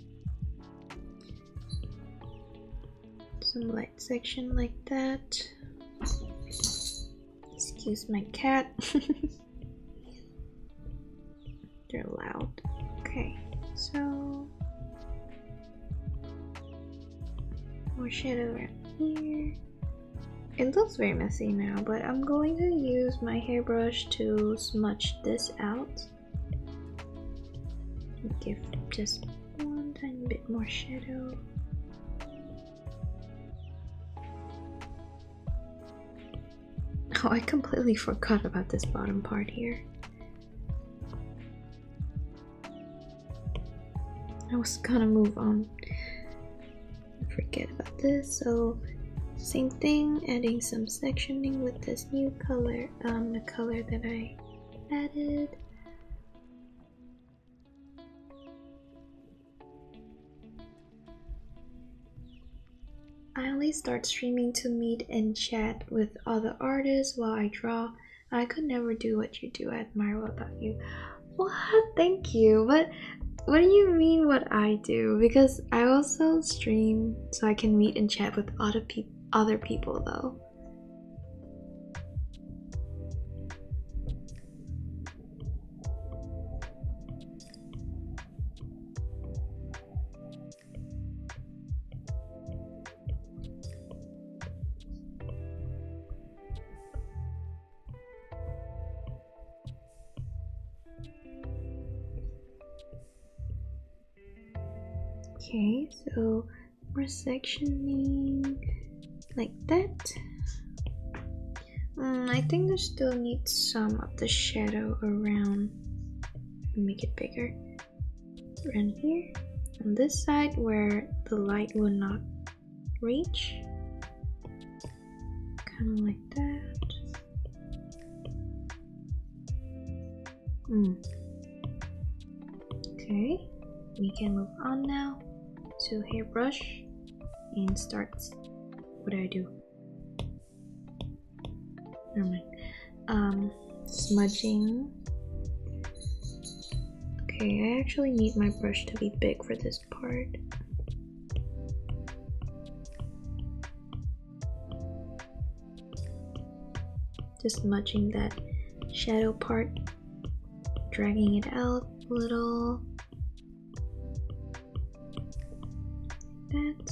some light section like that. Excuse my cat. They're loud. Okay, so more shadow around here. It looks very messy now, but I'm going to use my hairbrush to smudge this out. Give just one tiny bit more shadow. Oh, I completely forgot about this bottom part here. I was gonna move on. Forget about this, so same thing, adding some sectioning with this new color, the color that I added. I only start streaming to meet and chat with other artists while I draw. I could never do what you do. I admire without you. What? Thank you. But what do you mean what I do? Because I also stream so I can meet and chat with other people though. Okay, so we're sectioning like that. I think there still needs some of the shadow around. Make it bigger. Around here. On this side where the light will not reach. Kind of like that. Okay, we can move on now to hairbrush and start. What do I do? Never mind. Smudging. Okay, I actually need my brush to be big for this part. just smudging that shadow part, dragging it out a little. Like that.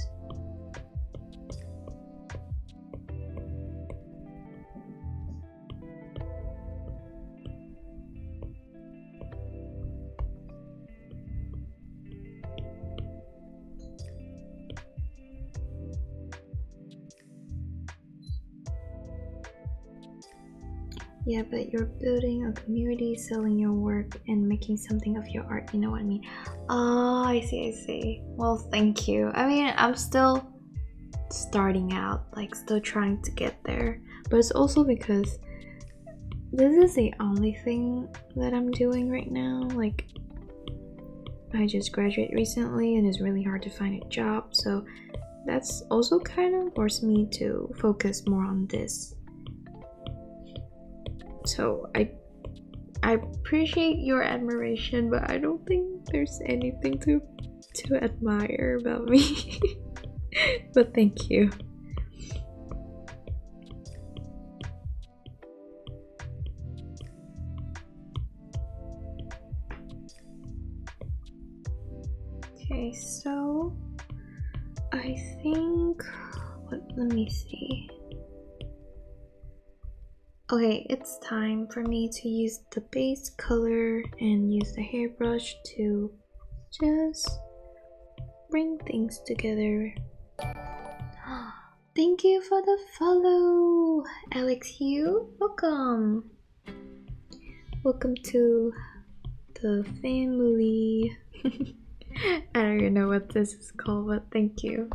Yeah, but you're building a community, selling your work, and making something of your art, you know what I mean? Oh, I see. Well, thank you. I mean, I'm still starting out, like still trying to get there. But it's also because this is the only thing that I'm doing right now. Like, I just graduated recently and it's really hard to find a job, so that's also kind of forced me to focus more on this. So I appreciate your admiration, but I don't think there's anything to admire about me. But thank you. Okay, so I think let me see. Okay, it's time for me to use the base color and use the hairbrush to just bring things together. Thank you for the follow, Alex Hugh. Welcome. Welcome to the family. I don't even know what this is called, but thank you.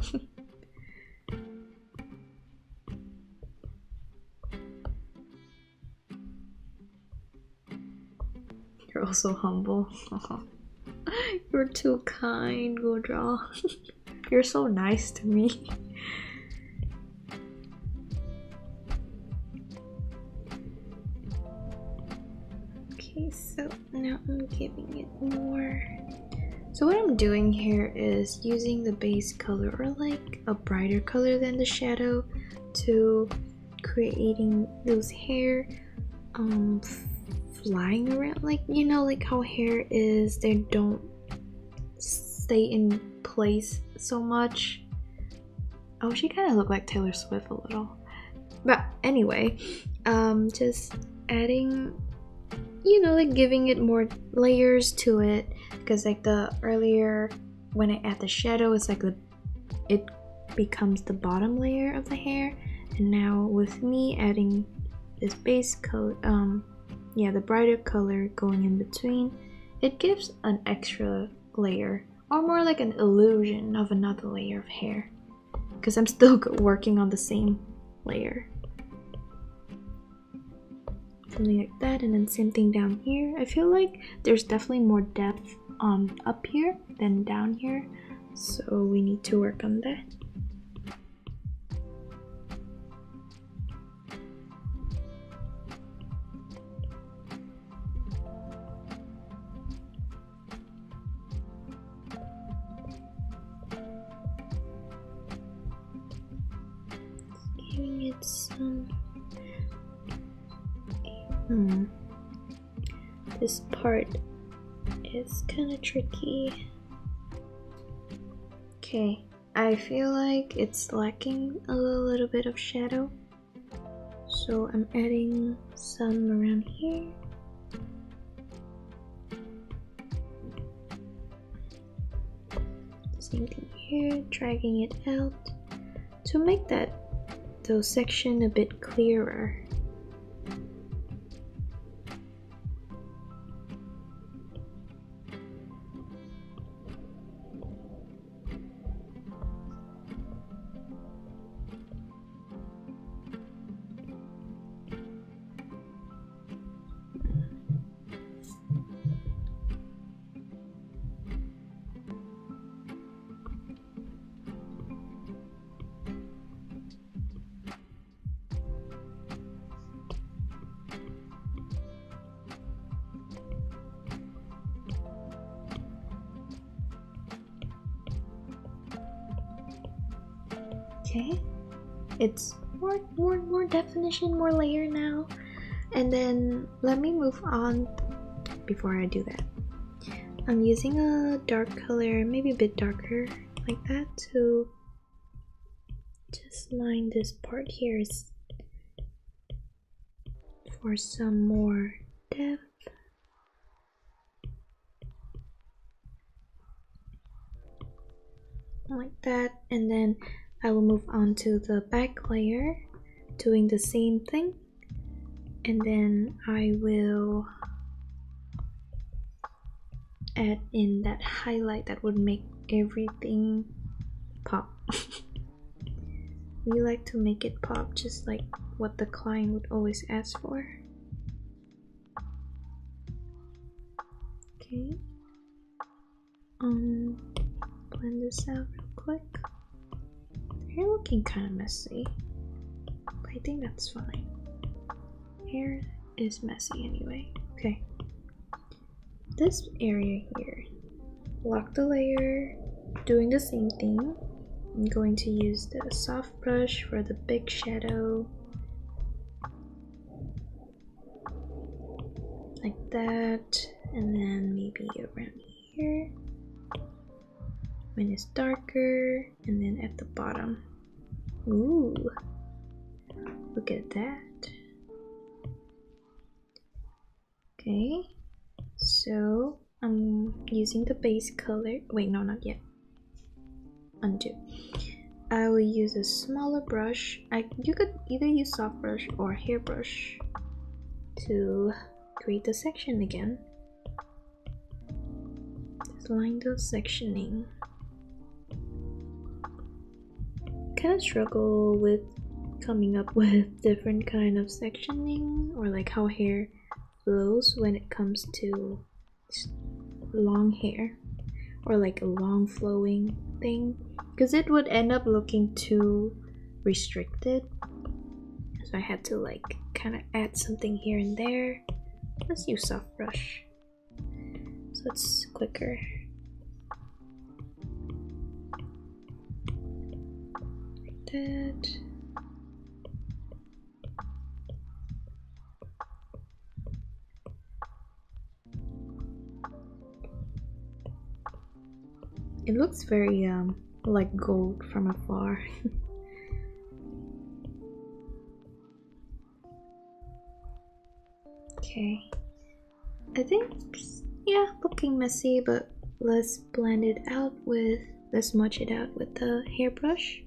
You're also humble. You're too kind, Godra. You're so nice to me. Okay, so now I'm giving it more. So what I'm doing here is using the base color, or like a brighter color than the shadow, to creating those hair flying around, like, you know, like how hair is, they don't stay in place so much. Oh, she kind of looked like Taylor Swift a little, but anyway, just adding, you know, like giving it more layers to it, because like the earlier when I add the shadow, it's like it becomes the bottom layer of the hair, and now with me adding this base color, yeah, the brighter color going in between, it gives an extra layer, or more like an illusion of another layer of hair, because I'm still working on the same layer. Something like that, and then same thing down here. I feel like there's definitely more depth up here than down here, so we need to work on that. Giving it some this part is kind of tricky. Okay, I feel like it's lacking a little bit of shadow, so I'm adding some around here. Same thing here, dragging it out to make those section a bit clearer. Okay, it's more definition, more layer now. And then let me move on before I do that. I'm using a dark color, maybe a bit darker like that, to just line this part here for some more depth. Like that, and then I will move on to the back layer, doing the same thing, and then I will add in that highlight that would make everything pop. We like to make it pop just like what the client would always ask for. Okay. Blend this out real quick. They're looking kind of messy, but I think that's fine. Hair is messy anyway. Okay. This area here, lock the layer, doing the same thing. I'm going to use the soft brush for the big shadow. Like that, and then maybe around here when it's darker, and then at the bottom. Ooh, look at that. Okay, so I'm using the base color. Wait, no, not yet. Undo. I will use a smaller brush. You could either use soft brush or hairbrush to create the section again. Just line the sectioning. Kind of struggle with coming up with different kind of sectioning, or like how hair flows when it comes to long hair, or like a long flowing thing, because it would end up looking too restricted. So I had to like kind of add something here and there. Let's use soft brush so it's quicker. Like that. It looks very like gold from afar. Okay, I think, yeah, looking messy, but let's blend it out with, let's smudge it out with the hairbrush.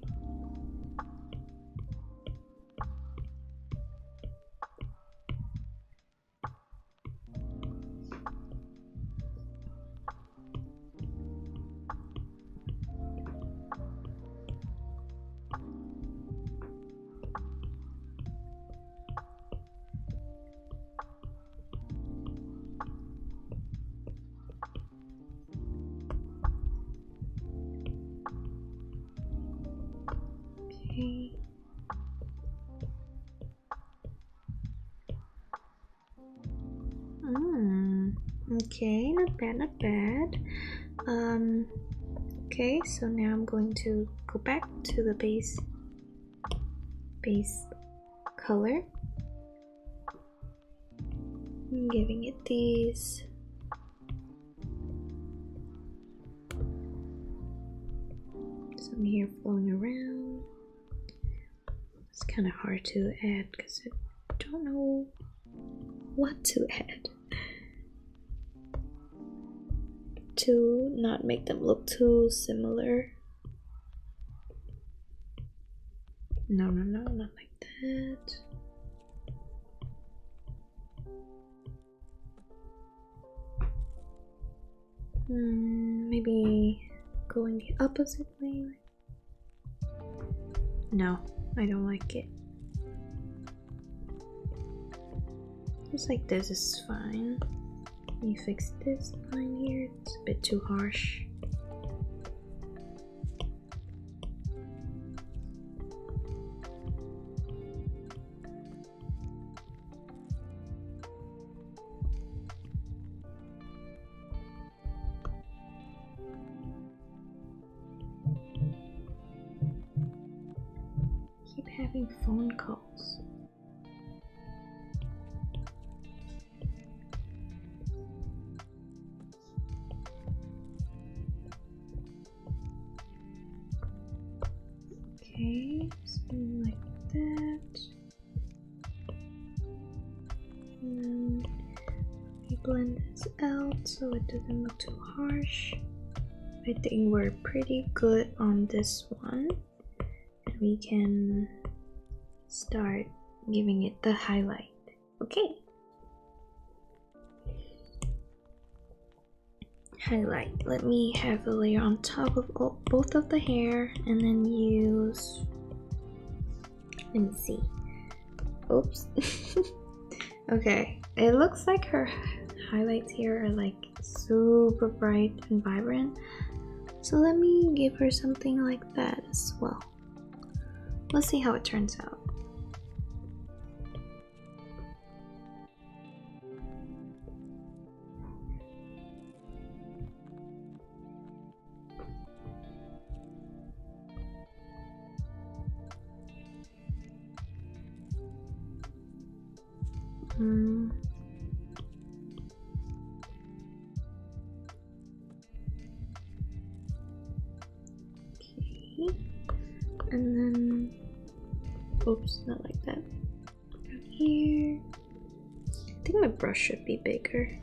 Okay. Okay, not bad, not bad. Okay, so now I'm going to go back to the base color. I'm giving it these some hair flowing around. It's kind of hard to add because I don't know what to add to not make them look too similar. No, not like that. Maybe going the opposite way. No, I don't like it. Just like this is fine. Let me fix this line here. It's a bit too harsh. Keep having phone calls. Something like that. And then we blend this out so it doesn't look too harsh. I think we're pretty good on this one. And we can start giving it the highlight. Okay. Highlight. Let me have a layer on top of both of the hair and then use, let me see. Oops. Okay, it looks like her highlights here are like super bright and vibrant. So let me give her something like that as well. Let's see how it turns out. Okay, and then, oops, not like that. Down here, I think my brush should be bigger,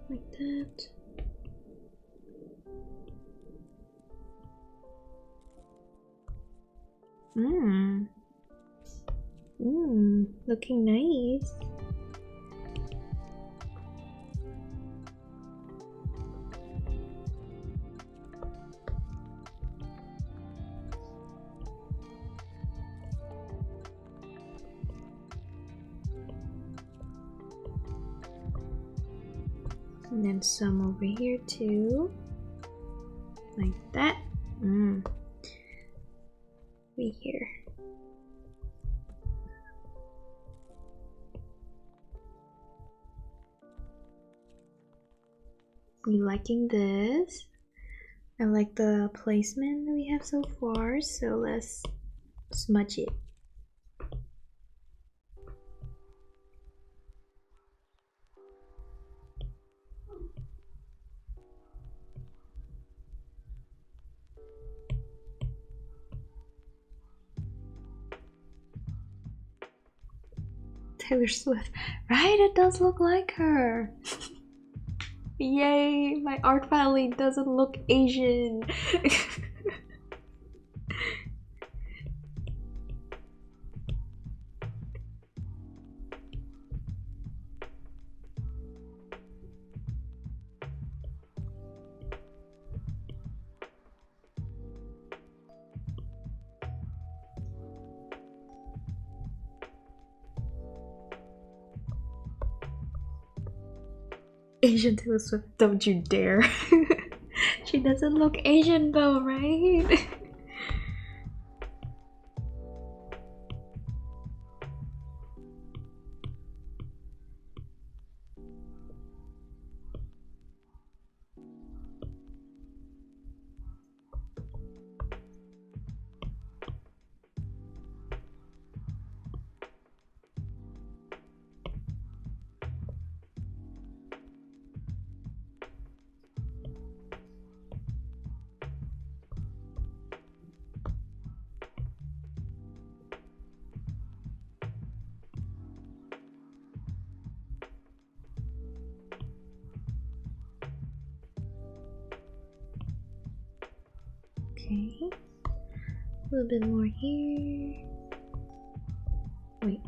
like that. Looking nice. And then some over here too, like that. Right here. You liking this? I like the placement that we have so far, so let's smudge it. Taylor Swift, right? It does look like her. Yay, my art finally doesn't look Asian. Asian Taylor Swift, don't you dare. She doesn't look Asian though, right? Okay, a little bit more here. Wait.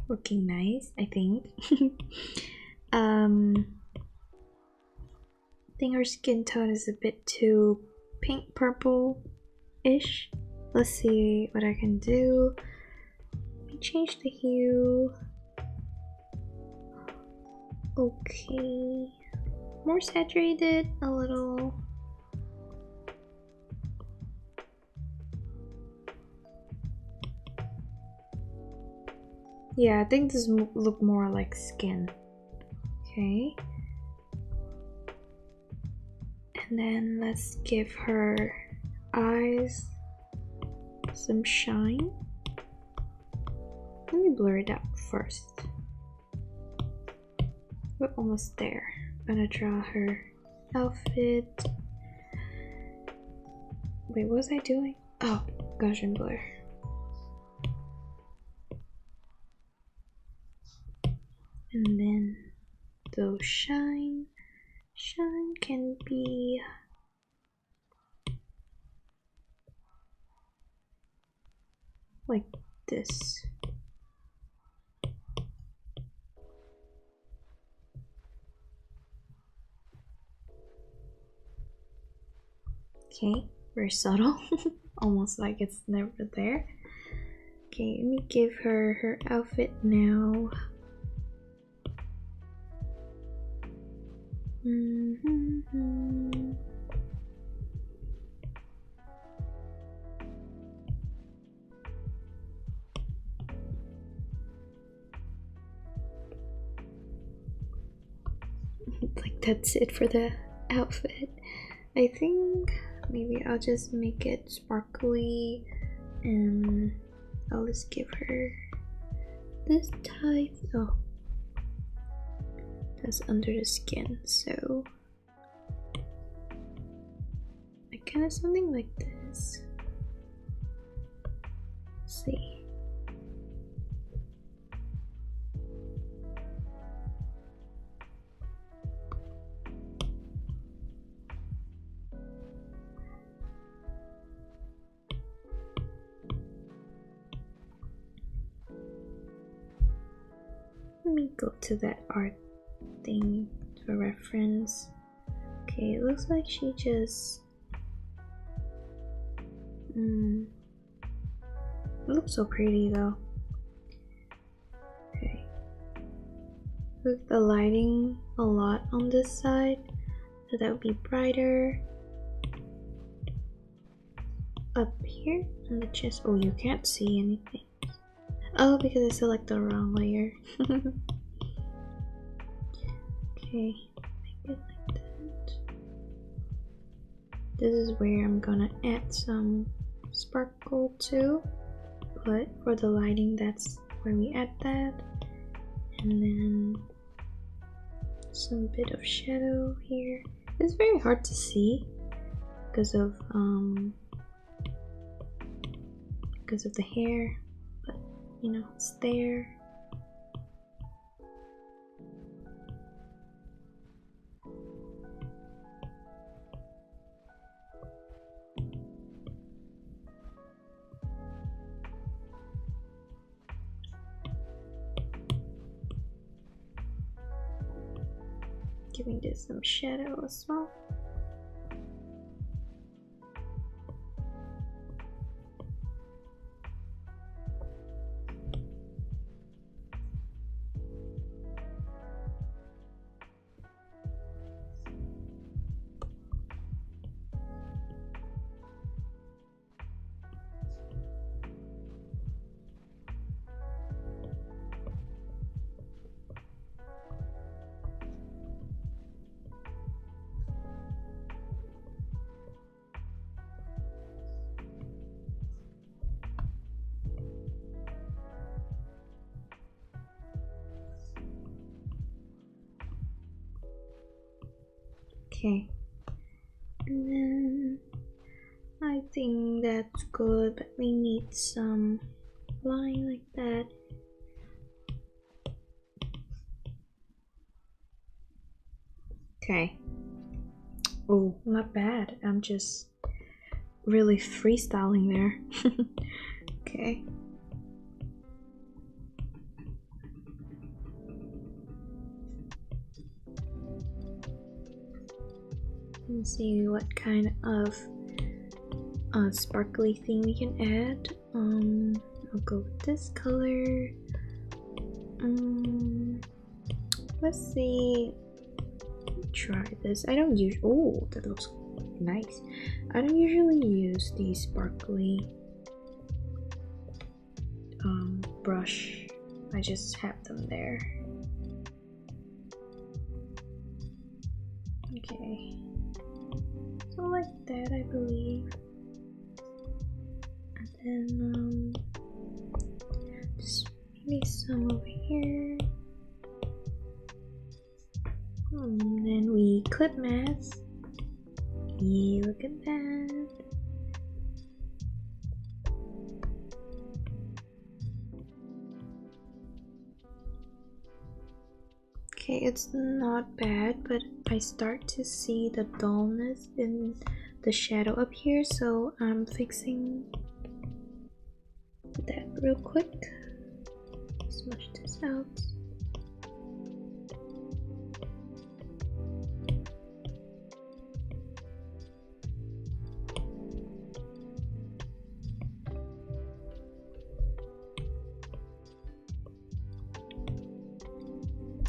Looking nice, I think. I think her skin tone is a bit too pink purple-ish. Let's see what I can do. Let me change the hue. Okay, more saturated a little. Yeah, I think this look more like skin. Okay. And then let's give her eyes some shine. Let me blur it out first. We're almost there. I'm gonna draw her outfit. Wait, what was I doing? Oh, Gaussian blur. And then those shine can be like this. Okay, very subtle. Almost like it's never there. Okay, let me give her her outfit now. Like that's it for the outfit. I think maybe I'll just make it sparkly and I'll just give her this type. Oh, that's under the skin, so like kind of something like this. Let's see. Let me go to that art thing for reference. Okay, it looks like she just it looks so pretty though. Okay, move the lighting a lot on this side so that would be brighter. Up here on the chest. Oh, you can't see anything. Oh, because I selected the wrong layer. Okay, make it like that. This is where I'm gonna add some sparkle too, but for the lighting, that's where we add that. And then some bit of shadow here. It's very hard to see because of the hair, but you know, it's there. Giving this some shadow as well. Okay, and then I think that's good, but we need some line like that. Okay. Oh, not bad. I'm just really freestyling there. Okay. Let's see what kind of sparkly thing we can add. I'll go with this color. Let's see. Try this. I don't use. Oh, that looks nice. I don't usually use the sparkly brush. I just have them there. Okay. So like that, I believe. And then just maybe some over here. And then we clip mask. Yeah, look at that. Okay, it's not bad, but I start to see the dullness in the shadow up here, so I'm fixing that real quick. Smush this out.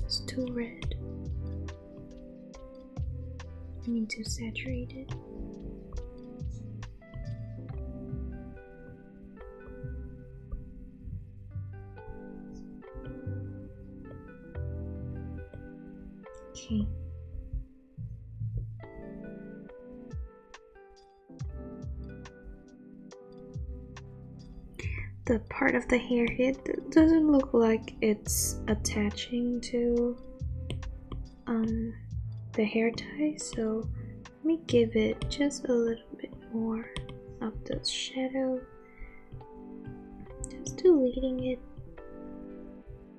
It's too red. I mean too saturated. Okay. The part of the hair here doesn't look like it's attaching to the hair tie, so let me give it just a little bit more of the shadow, just deleting it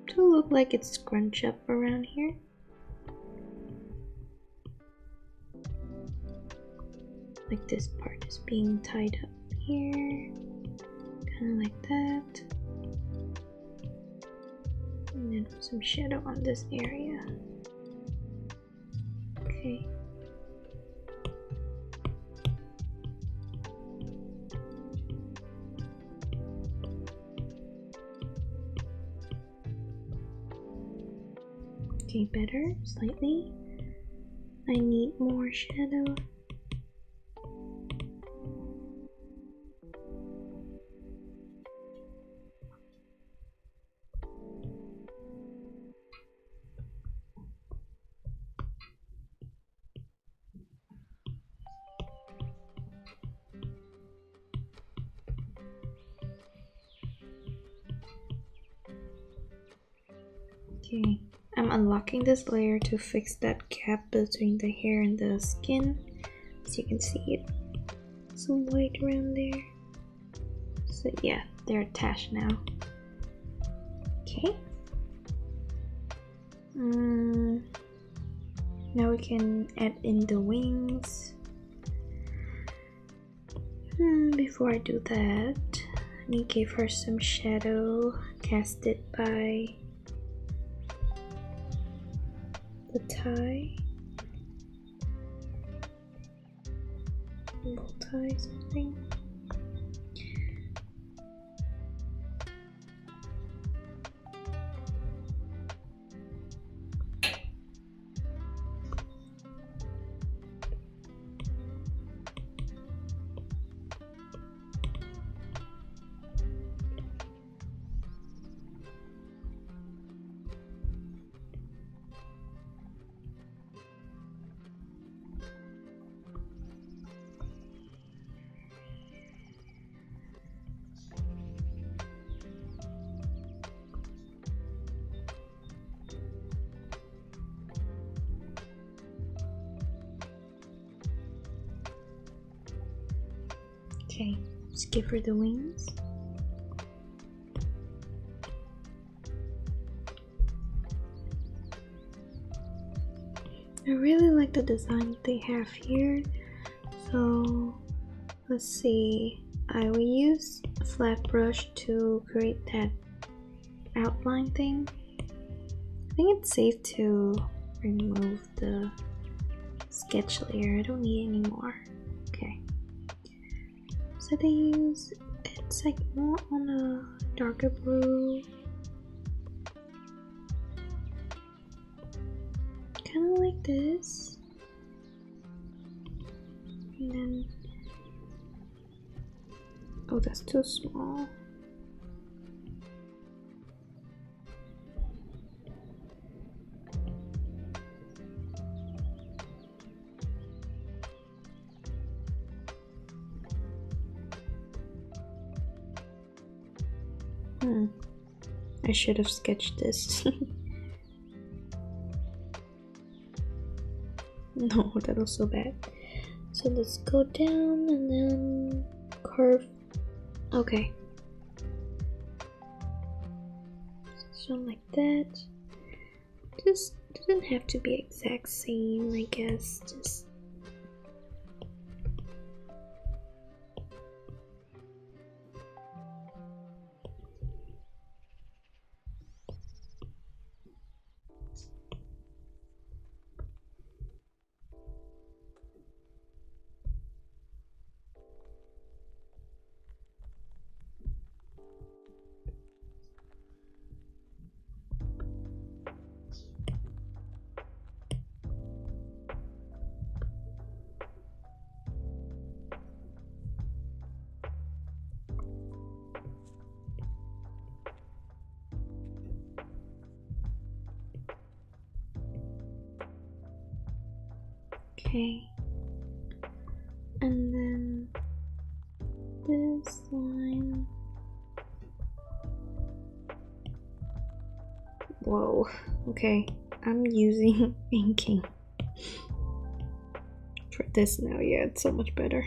to look like it's scrunched up around here. Like this part is being tied up here, kind of like that. And then some shadow on this area. Okay. Okay, better, slightly. I need more shadow. Okay, I'm unlocking this layer to fix that gap between the hair and the skin. As you can see, it some white around there. So yeah, they're attached now. Okay. Now we can add in the wings. Before I do that, let me give her some shadow casted by the tie, bow tie, something. Okay, just give her the wings. I really like the design they have here. So let's see, I will use a flat brush to create that outline thing. I think it's safe to remove the sketch layer. I don't need any more. Okay. So they use, it's like more on a darker blue. Kind of like this. And then, oh, that's too small. I should have sketched this. No, that was so bad. So let's go down and then curve. Okay. So like that. This doesn't have to be exact same, I guess. Just okay. And then this line. Whoa, okay. I'm using inking for this now. Yeah, it's so much better.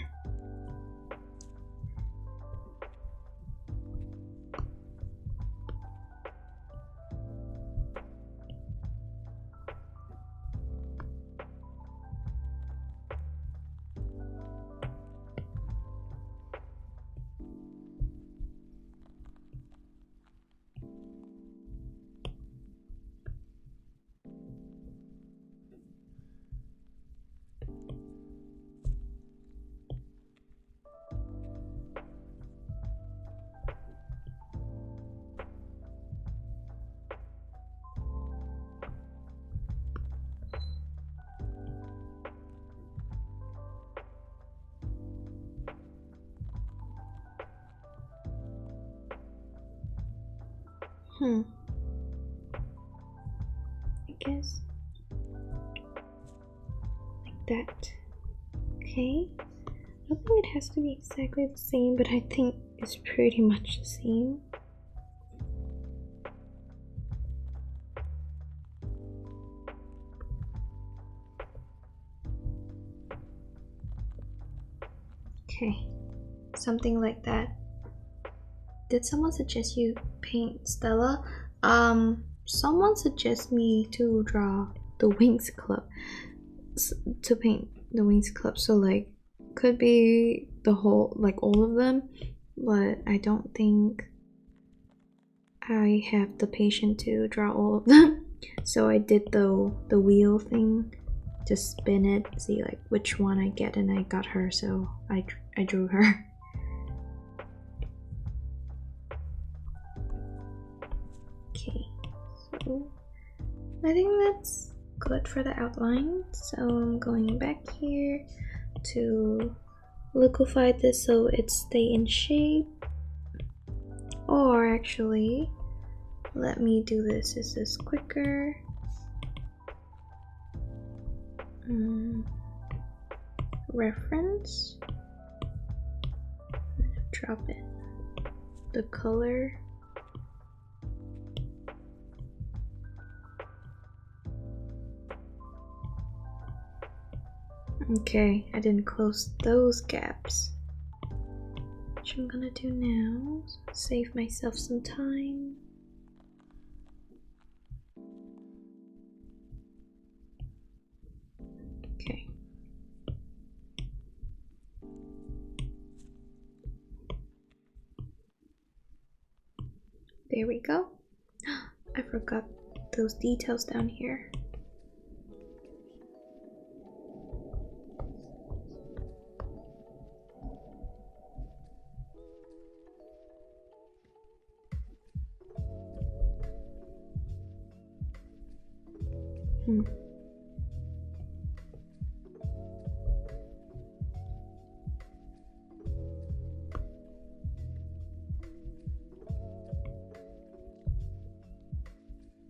I guess like that. Okay. I don't think it has to be exactly the same, but I think it's pretty much the same. Okay, something like that. Did someone suggest you paint Stella? Someone suggested me to draw the Winx Club, to paint the Winx Club. So like, could be the whole, like all of them, but I don't think I have the patience to draw all of them. So I did the wheel thing, just spin it, see like which one I get, and I got her. So I drew her. Okay, so I think that's good for the outline. So I'm going back here to liquefy this so it stay in shape. Or actually, let me do this. Is this quicker? Reference. Drop it. The color. Okay, I didn't close those gaps. Which I'm gonna do now. Save myself some time. Okay. There we go. I forgot those details down here.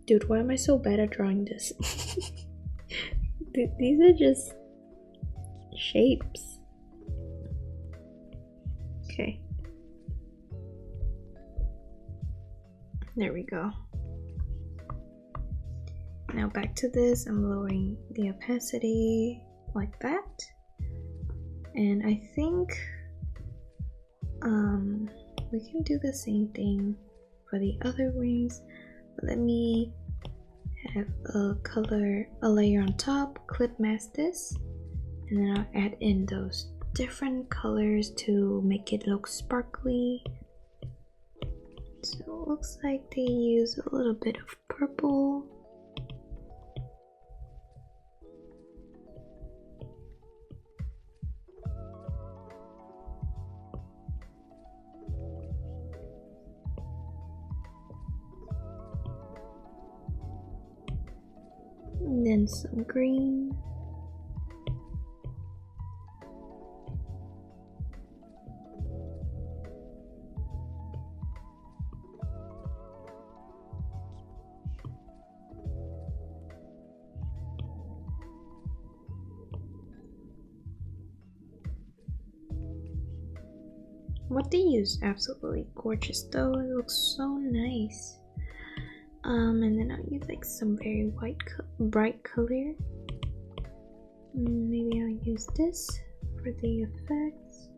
Dude, why am I so bad at drawing this? These are just shapes. Okay. There we go. Now back to this, I'm lowering the opacity like that. And I think we can do the same thing for the other wings. But let me have a layer on top, clip mask this, and then I'll add in those different colors to make it look sparkly. So it looks like they use a little bit of purple. And then some green. What they use absolutely gorgeous though. It looks so nice. And then I'll use like some very bright color. Maybe I'll use this for the effects.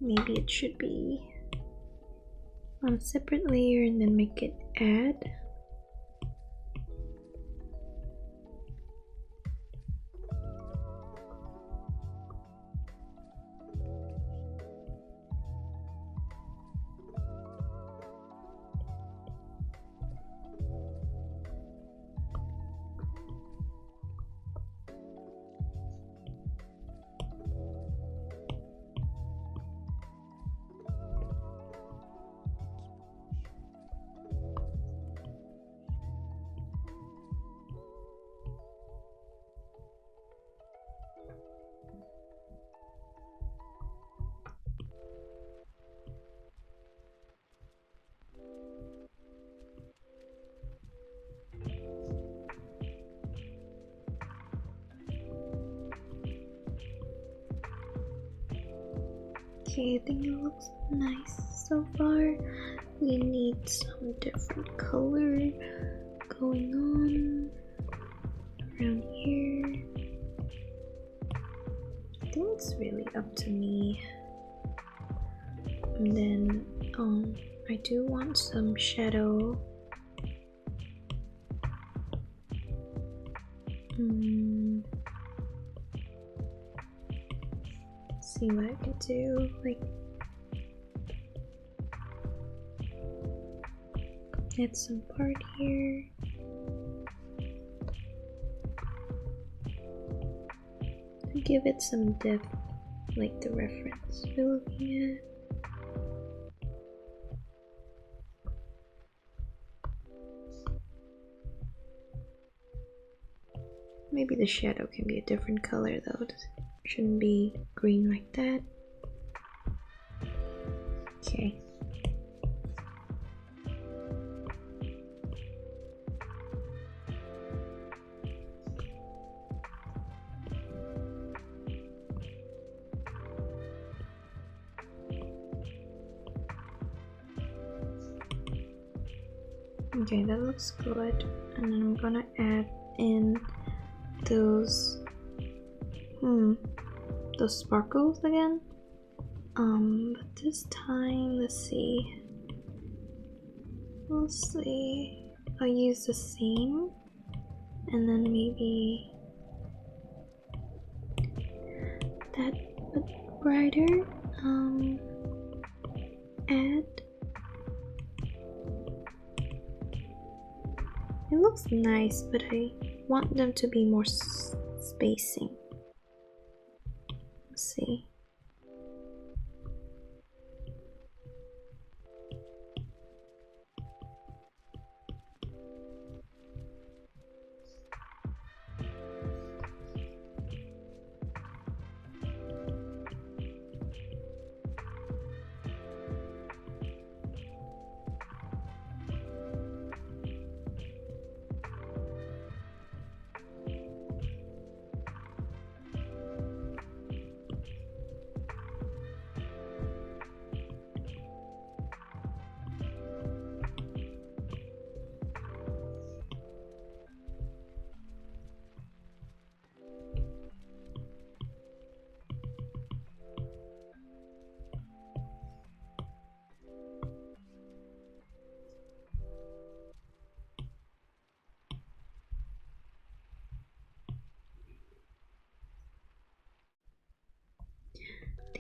Maybe it should be on a separate layer and then make it add. Okay, I think it looks nice so far. We need some different color going on around here. I think it's really up to me. And then I do want some shadow. See what I can do, like add some part here. And give it some depth, like the reference we're looking at. Maybe the shadow can be a different color though. It shouldn't be green like that. Okay. Okay, that looks good. And then I'm gonna add in those sparkles again. But this time, let's see. I'll use the same, and then maybe that but brighter. Add. It looks nice, but I want them to be more spacing. Let's see.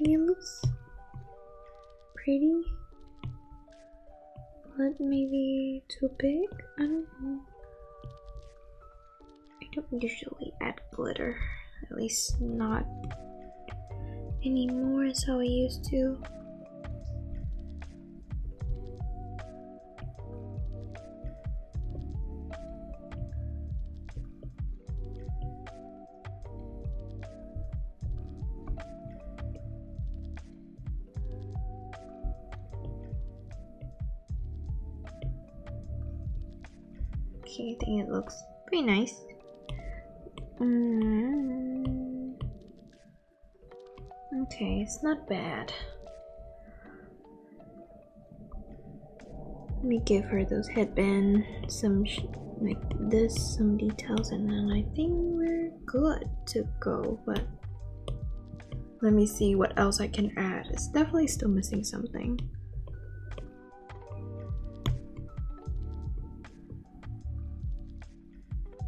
think it looks pretty, but maybe too big. I don't know. I don't usually add glitter, at least not anymore as how I used to. Okay, I think it looks pretty nice. Okay, it's not bad. Let me give her those headband, some like this, some details, and then I think we're good to go. But let me see what else I can add. It's definitely still missing something.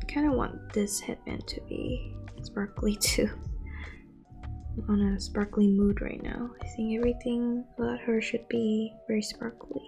I kind of want this headband to be sparkly too. I'm on a sparkly mood right now. I think everything about her should be very sparkly.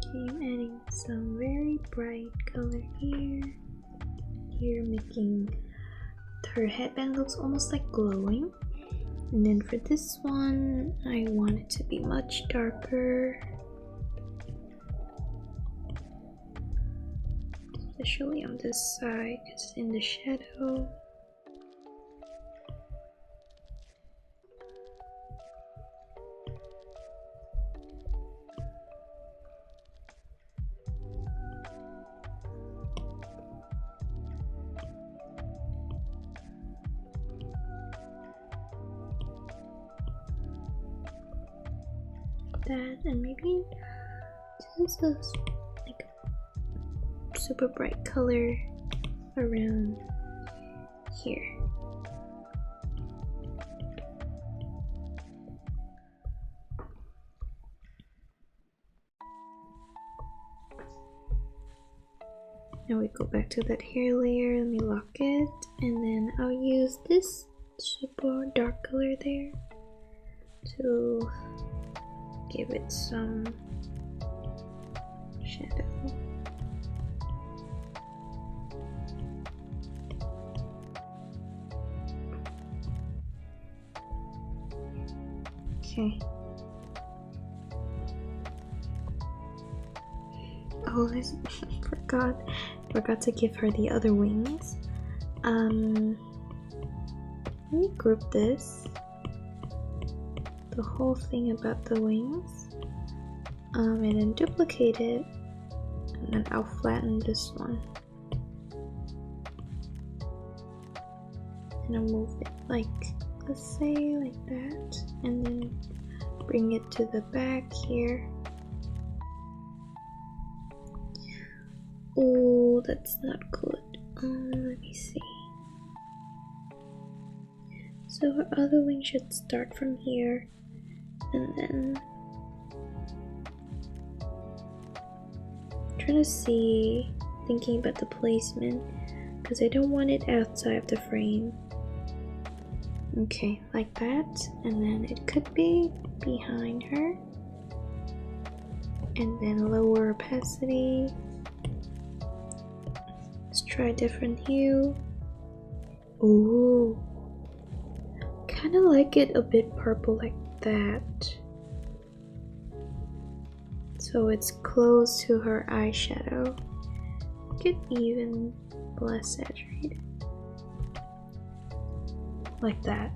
Okay, I'm adding some very bright color here. Here, making her headband looks almost like glowing. And then for this one, I want it to be much darker. Especially on this side, because it's in the shadow. That, and maybe just a like a super bright color around here. Now we go back to that hair layer. Let me lock it, and then I'll use this super dark color there to give it some shadow. Okay. Oh, I forgot to give her the other wings. Let me group this. The whole thing about the wings, and then duplicate it, and then I'll flatten this one, and I'll move it like, let's say like that, and then bring it to the back here. Oh, that's not good. Let me see. So her other wing should start from here. And then I'm trying to see, thinking about the placement, because I don't want it outside of the frame. Okay, like that, and then it could be behind her, and then lower opacity. Let's try a different hue. Ooh, kind of like it a bit purple like that, so it's close to her eyeshadow. make it even less saturated. Like that.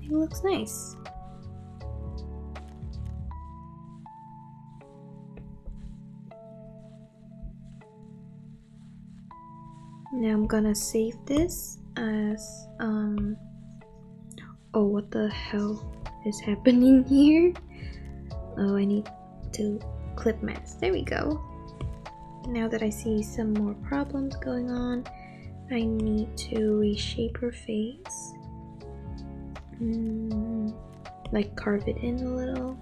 It looks nice. Now I'm gonna save this as oh, what the hell is happening here? Oh, I need to clip mask. There we go. Now that I see some more problems going on, I need to reshape her face. Like carve it in a little.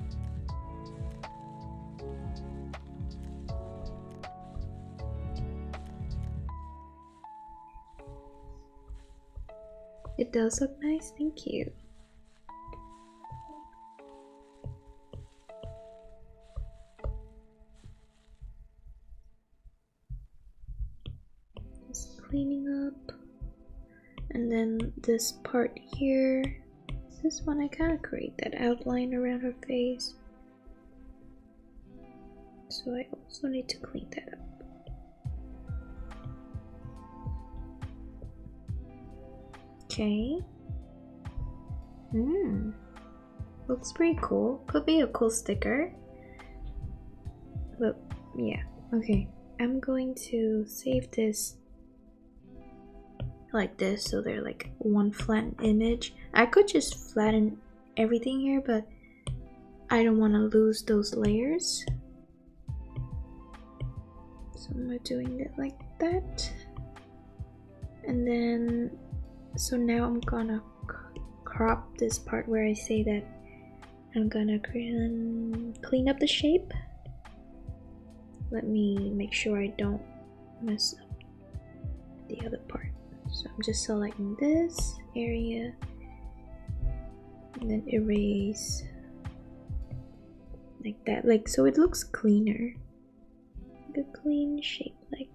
It does look nice, thank you. Just cleaning up. And then this part here, this one I gotta create that outline around her face. So I also need to clean that up. Okay. Looks pretty cool. Could be a cool sticker. But yeah, okay. I'm going to save this like this so they're like one flattened image. I could just flatten everything here, but I don't want to lose those layers. So I'm doing it like that. And then, so now I'm gonna crop this part where I say that I'm gonna clean up the shape. Let me make sure I don't mess up the other part. So I'm just selecting this area and then erase like that, like so it looks cleaner, like a clean shape like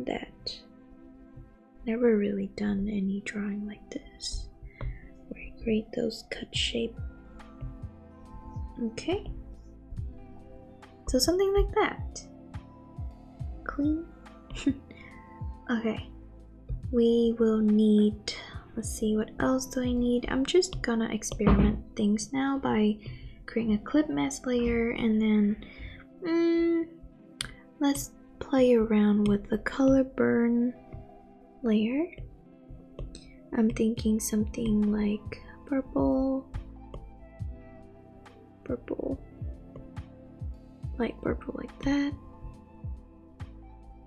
that. Never really done any drawing like this where you create those cut shape. Okay, so something like that. Clean. Okay, we will need, let's see, what else do I need? I'm just gonna experiment things now by creating a clip mask layer, and then let's play around with the color burn layer. I'm thinking something like purple, light purple like that.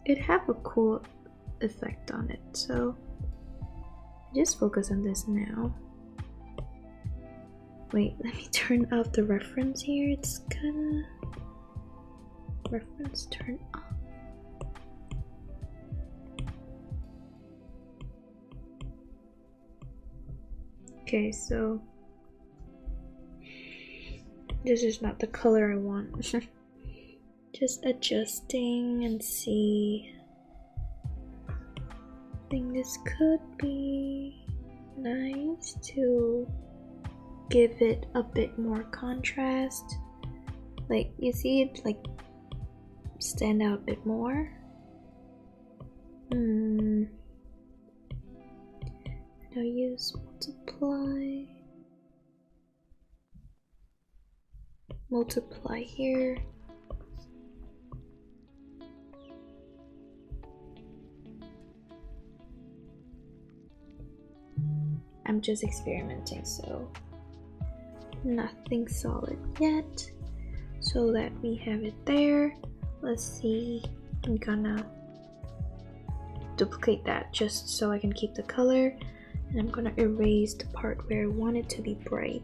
It'd have a cool effect on it, so just focus on this now. Wait, let me turn off the reference here. It's kinda reference turn off. Okay, so this is not the color I want. Just adjusting and see. I think this could be nice to give it a bit more contrast. Like, you see it like stand out a bit more. I'll use multiply here. I'm just experimenting, so nothing solid yet. So that we have it there. Let's see, I'm gonna duplicate that just so I can keep the color, and I'm gonna erase the part where I want it to be bright.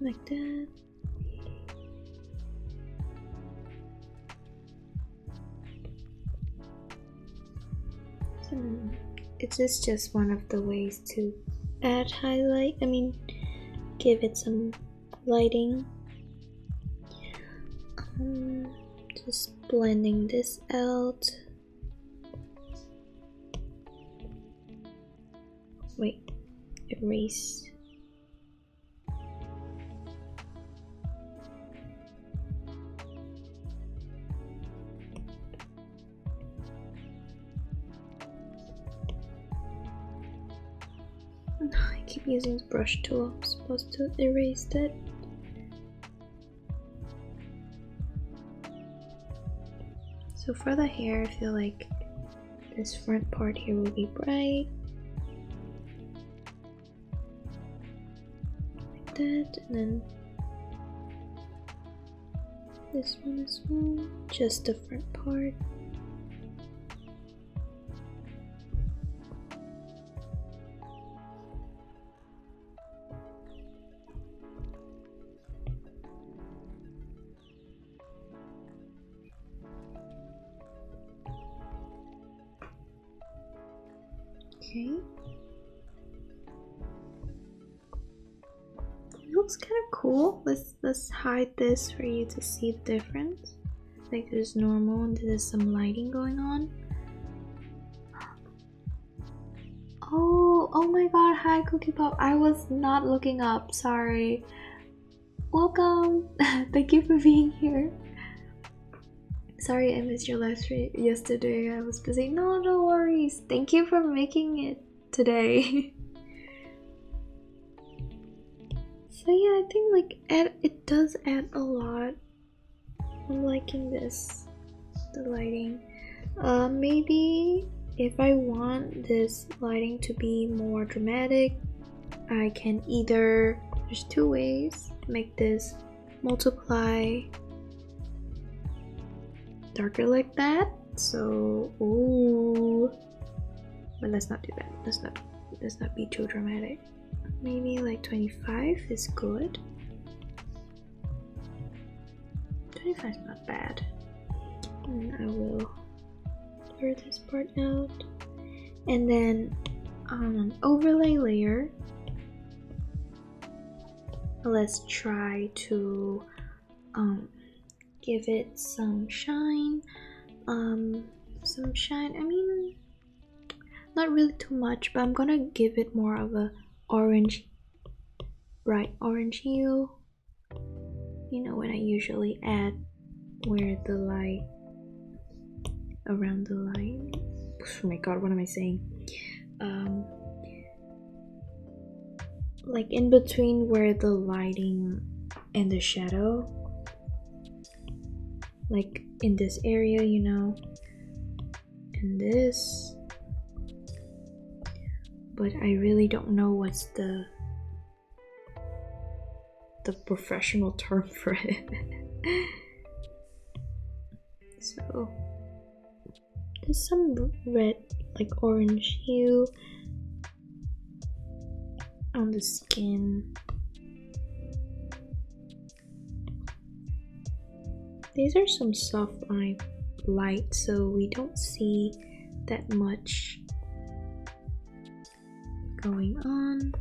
Like that. It is just one of the ways to add highlight. I mean, give it some lighting. Just blending this out. Wait, erase. I keep using the brush tool. I'm supposed to erase that. So for the hair, I feel like this front part here will be bright. Like that, and then this one as well. Just the front part. Okay. It looks kind of cool. Let's hide this for you to see the difference. Like this is normal and there's some lighting going on. Oh my god, hi Cookie Pop. I was not looking up, sorry. Welcome. Thank you for being here. Sorry I missed your live stream yesterday. I was busy. No worries. Thank you for making it today. So yeah, I think like it does add a lot. I'm liking this, the lighting. Maybe if I want this lighting to be more dramatic, I can either, there's two ways to make this multiply darker like that. So, ooh, but let's not do that. Let's not be too dramatic. Maybe like 25 is good. 25 is not bad. And I will blur this part out. And then on an overlay layer, let's try to give it some shine. I mean, not really too much, but I'm gonna give it more of a orange, bright orange hue. You know, when I usually add where the light, around the light. Oh my god, what am I saying? Like in between where the lighting and the shadow, like in this area, you know, and this. But I really don't know what's the professional term for it. So there's some red, like orange hue on the skin. These are some soft light, so we don't see that much going on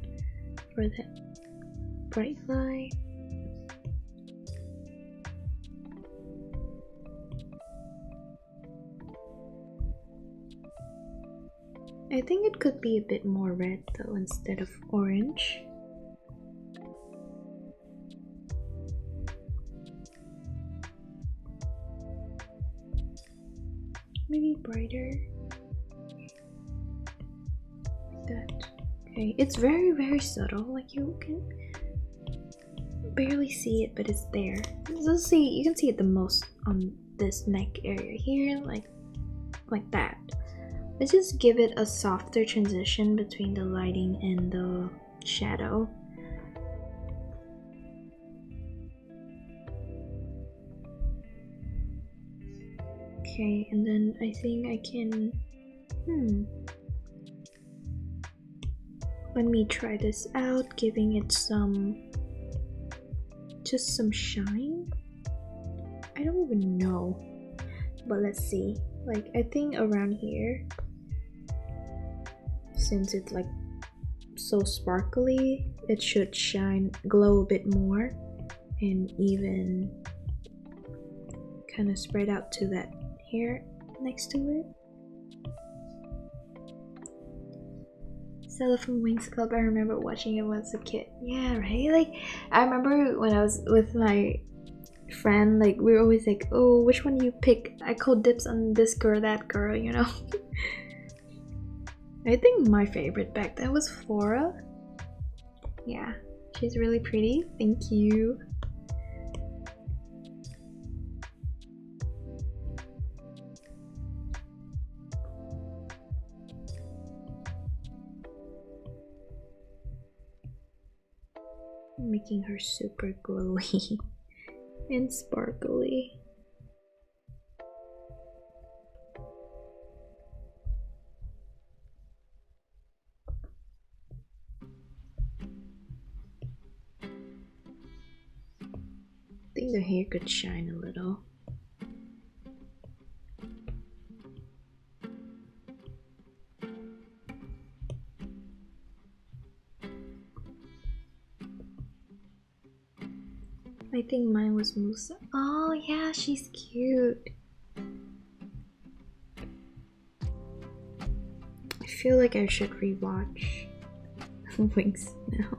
for that bright light. I think it could be a bit more red though instead of orange. Maybe brighter. Like that. Okay, it's very, very subtle. Like you can barely see it, but it's there. You can see it the most on this neck area here, like that. Let's just give it a softer transition between the lighting and the shadow. Okay, and then I think I can, Let me try this out, giving it just some shine. I don't even know, but let's see. Like, I think around here, since it's like so sparkly, it should glow a bit more and even kind of spread out to that hair next to it. Stella from Winx Club, I remember watching it when I was a kid. Yeah, right? Like, I remember when I was with my friend, like, we were always like, oh, which one do you pick? I called dibs on this girl, that girl, you know? I think my favorite back then was Flora. Yeah, she's really pretty. Thank you. Making her super glowy and sparkly. I think the hair could shine a little. I think mine was Musa. Oh yeah, she's cute. I feel like I should rewatch Winx now.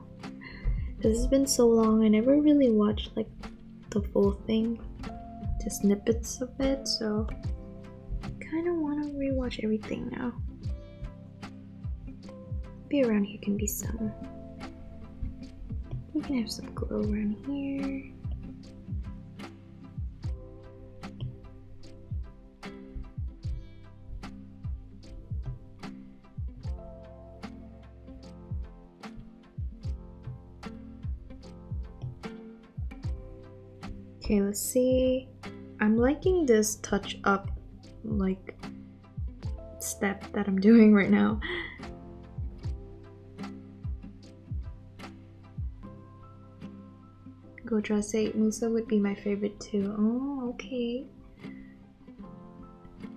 This has been so long, I never really watched like the full thing, just snippets of it, so kind of want to rewatch everything now. Maybe around here can be some. We can have some glow around here. Okay, let's see. I'm liking this touch up like step that I'm doing right now. Go say Musa would be my favorite too. Oh, okay.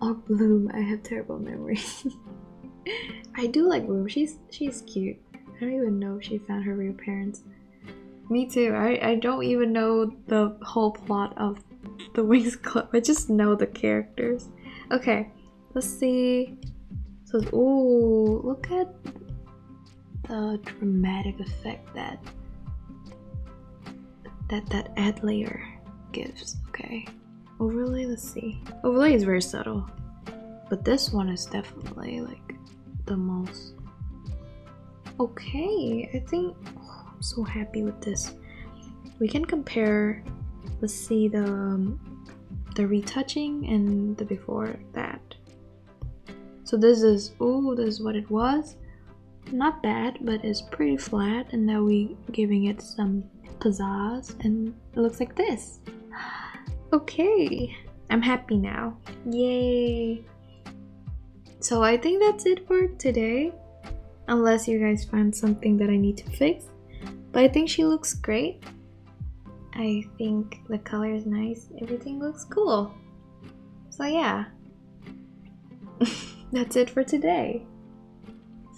Or Bloom, I have terrible memory. I do like Bloom, she's cute. I don't even know if she found her real parents. Me too. I don't even know the whole plot of the Winx Club. I just know the characters. Okay, let's see. So, ooh, look at the dramatic effect that add layer gives. Okay, overlay. Let's see. Overlay is very subtle, but this one is definitely like the most. Okay, I think. I'm so happy with this. We can compare. Let's see the retouching and the before that. So this is this is what it was. Not bad, but it's pretty flat, and now we giving it some pizzazz, and it looks like this. Okay, I'm happy now. Yay! So I think that's it for today. Unless you guys find something that I need to fix. But I think she looks great. I think the color is nice. Everything looks cool. So yeah. That's it for today.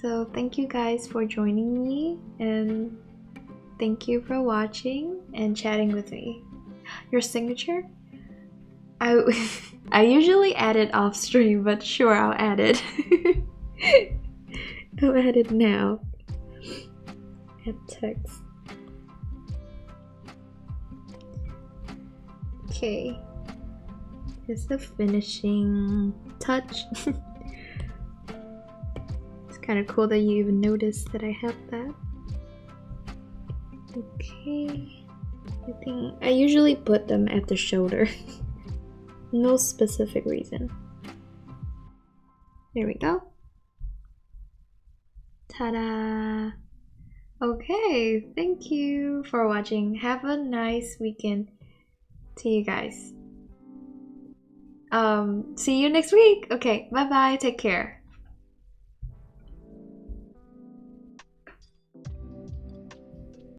So thank you guys for joining me, and thank you for watching and chatting with me. Your signature? I usually add it off stream, but sure, I'll add it. I'll add it now. Add text. Okay, here's the finishing touch. It's kind of cool that you even noticed that I have that. Okay, I think I usually put them at the shoulder. No specific reason. There we go. Ta-da! Okay, thank you for watching. Have a nice weekend. See you guys. See you next week. Okay, bye bye. Take care.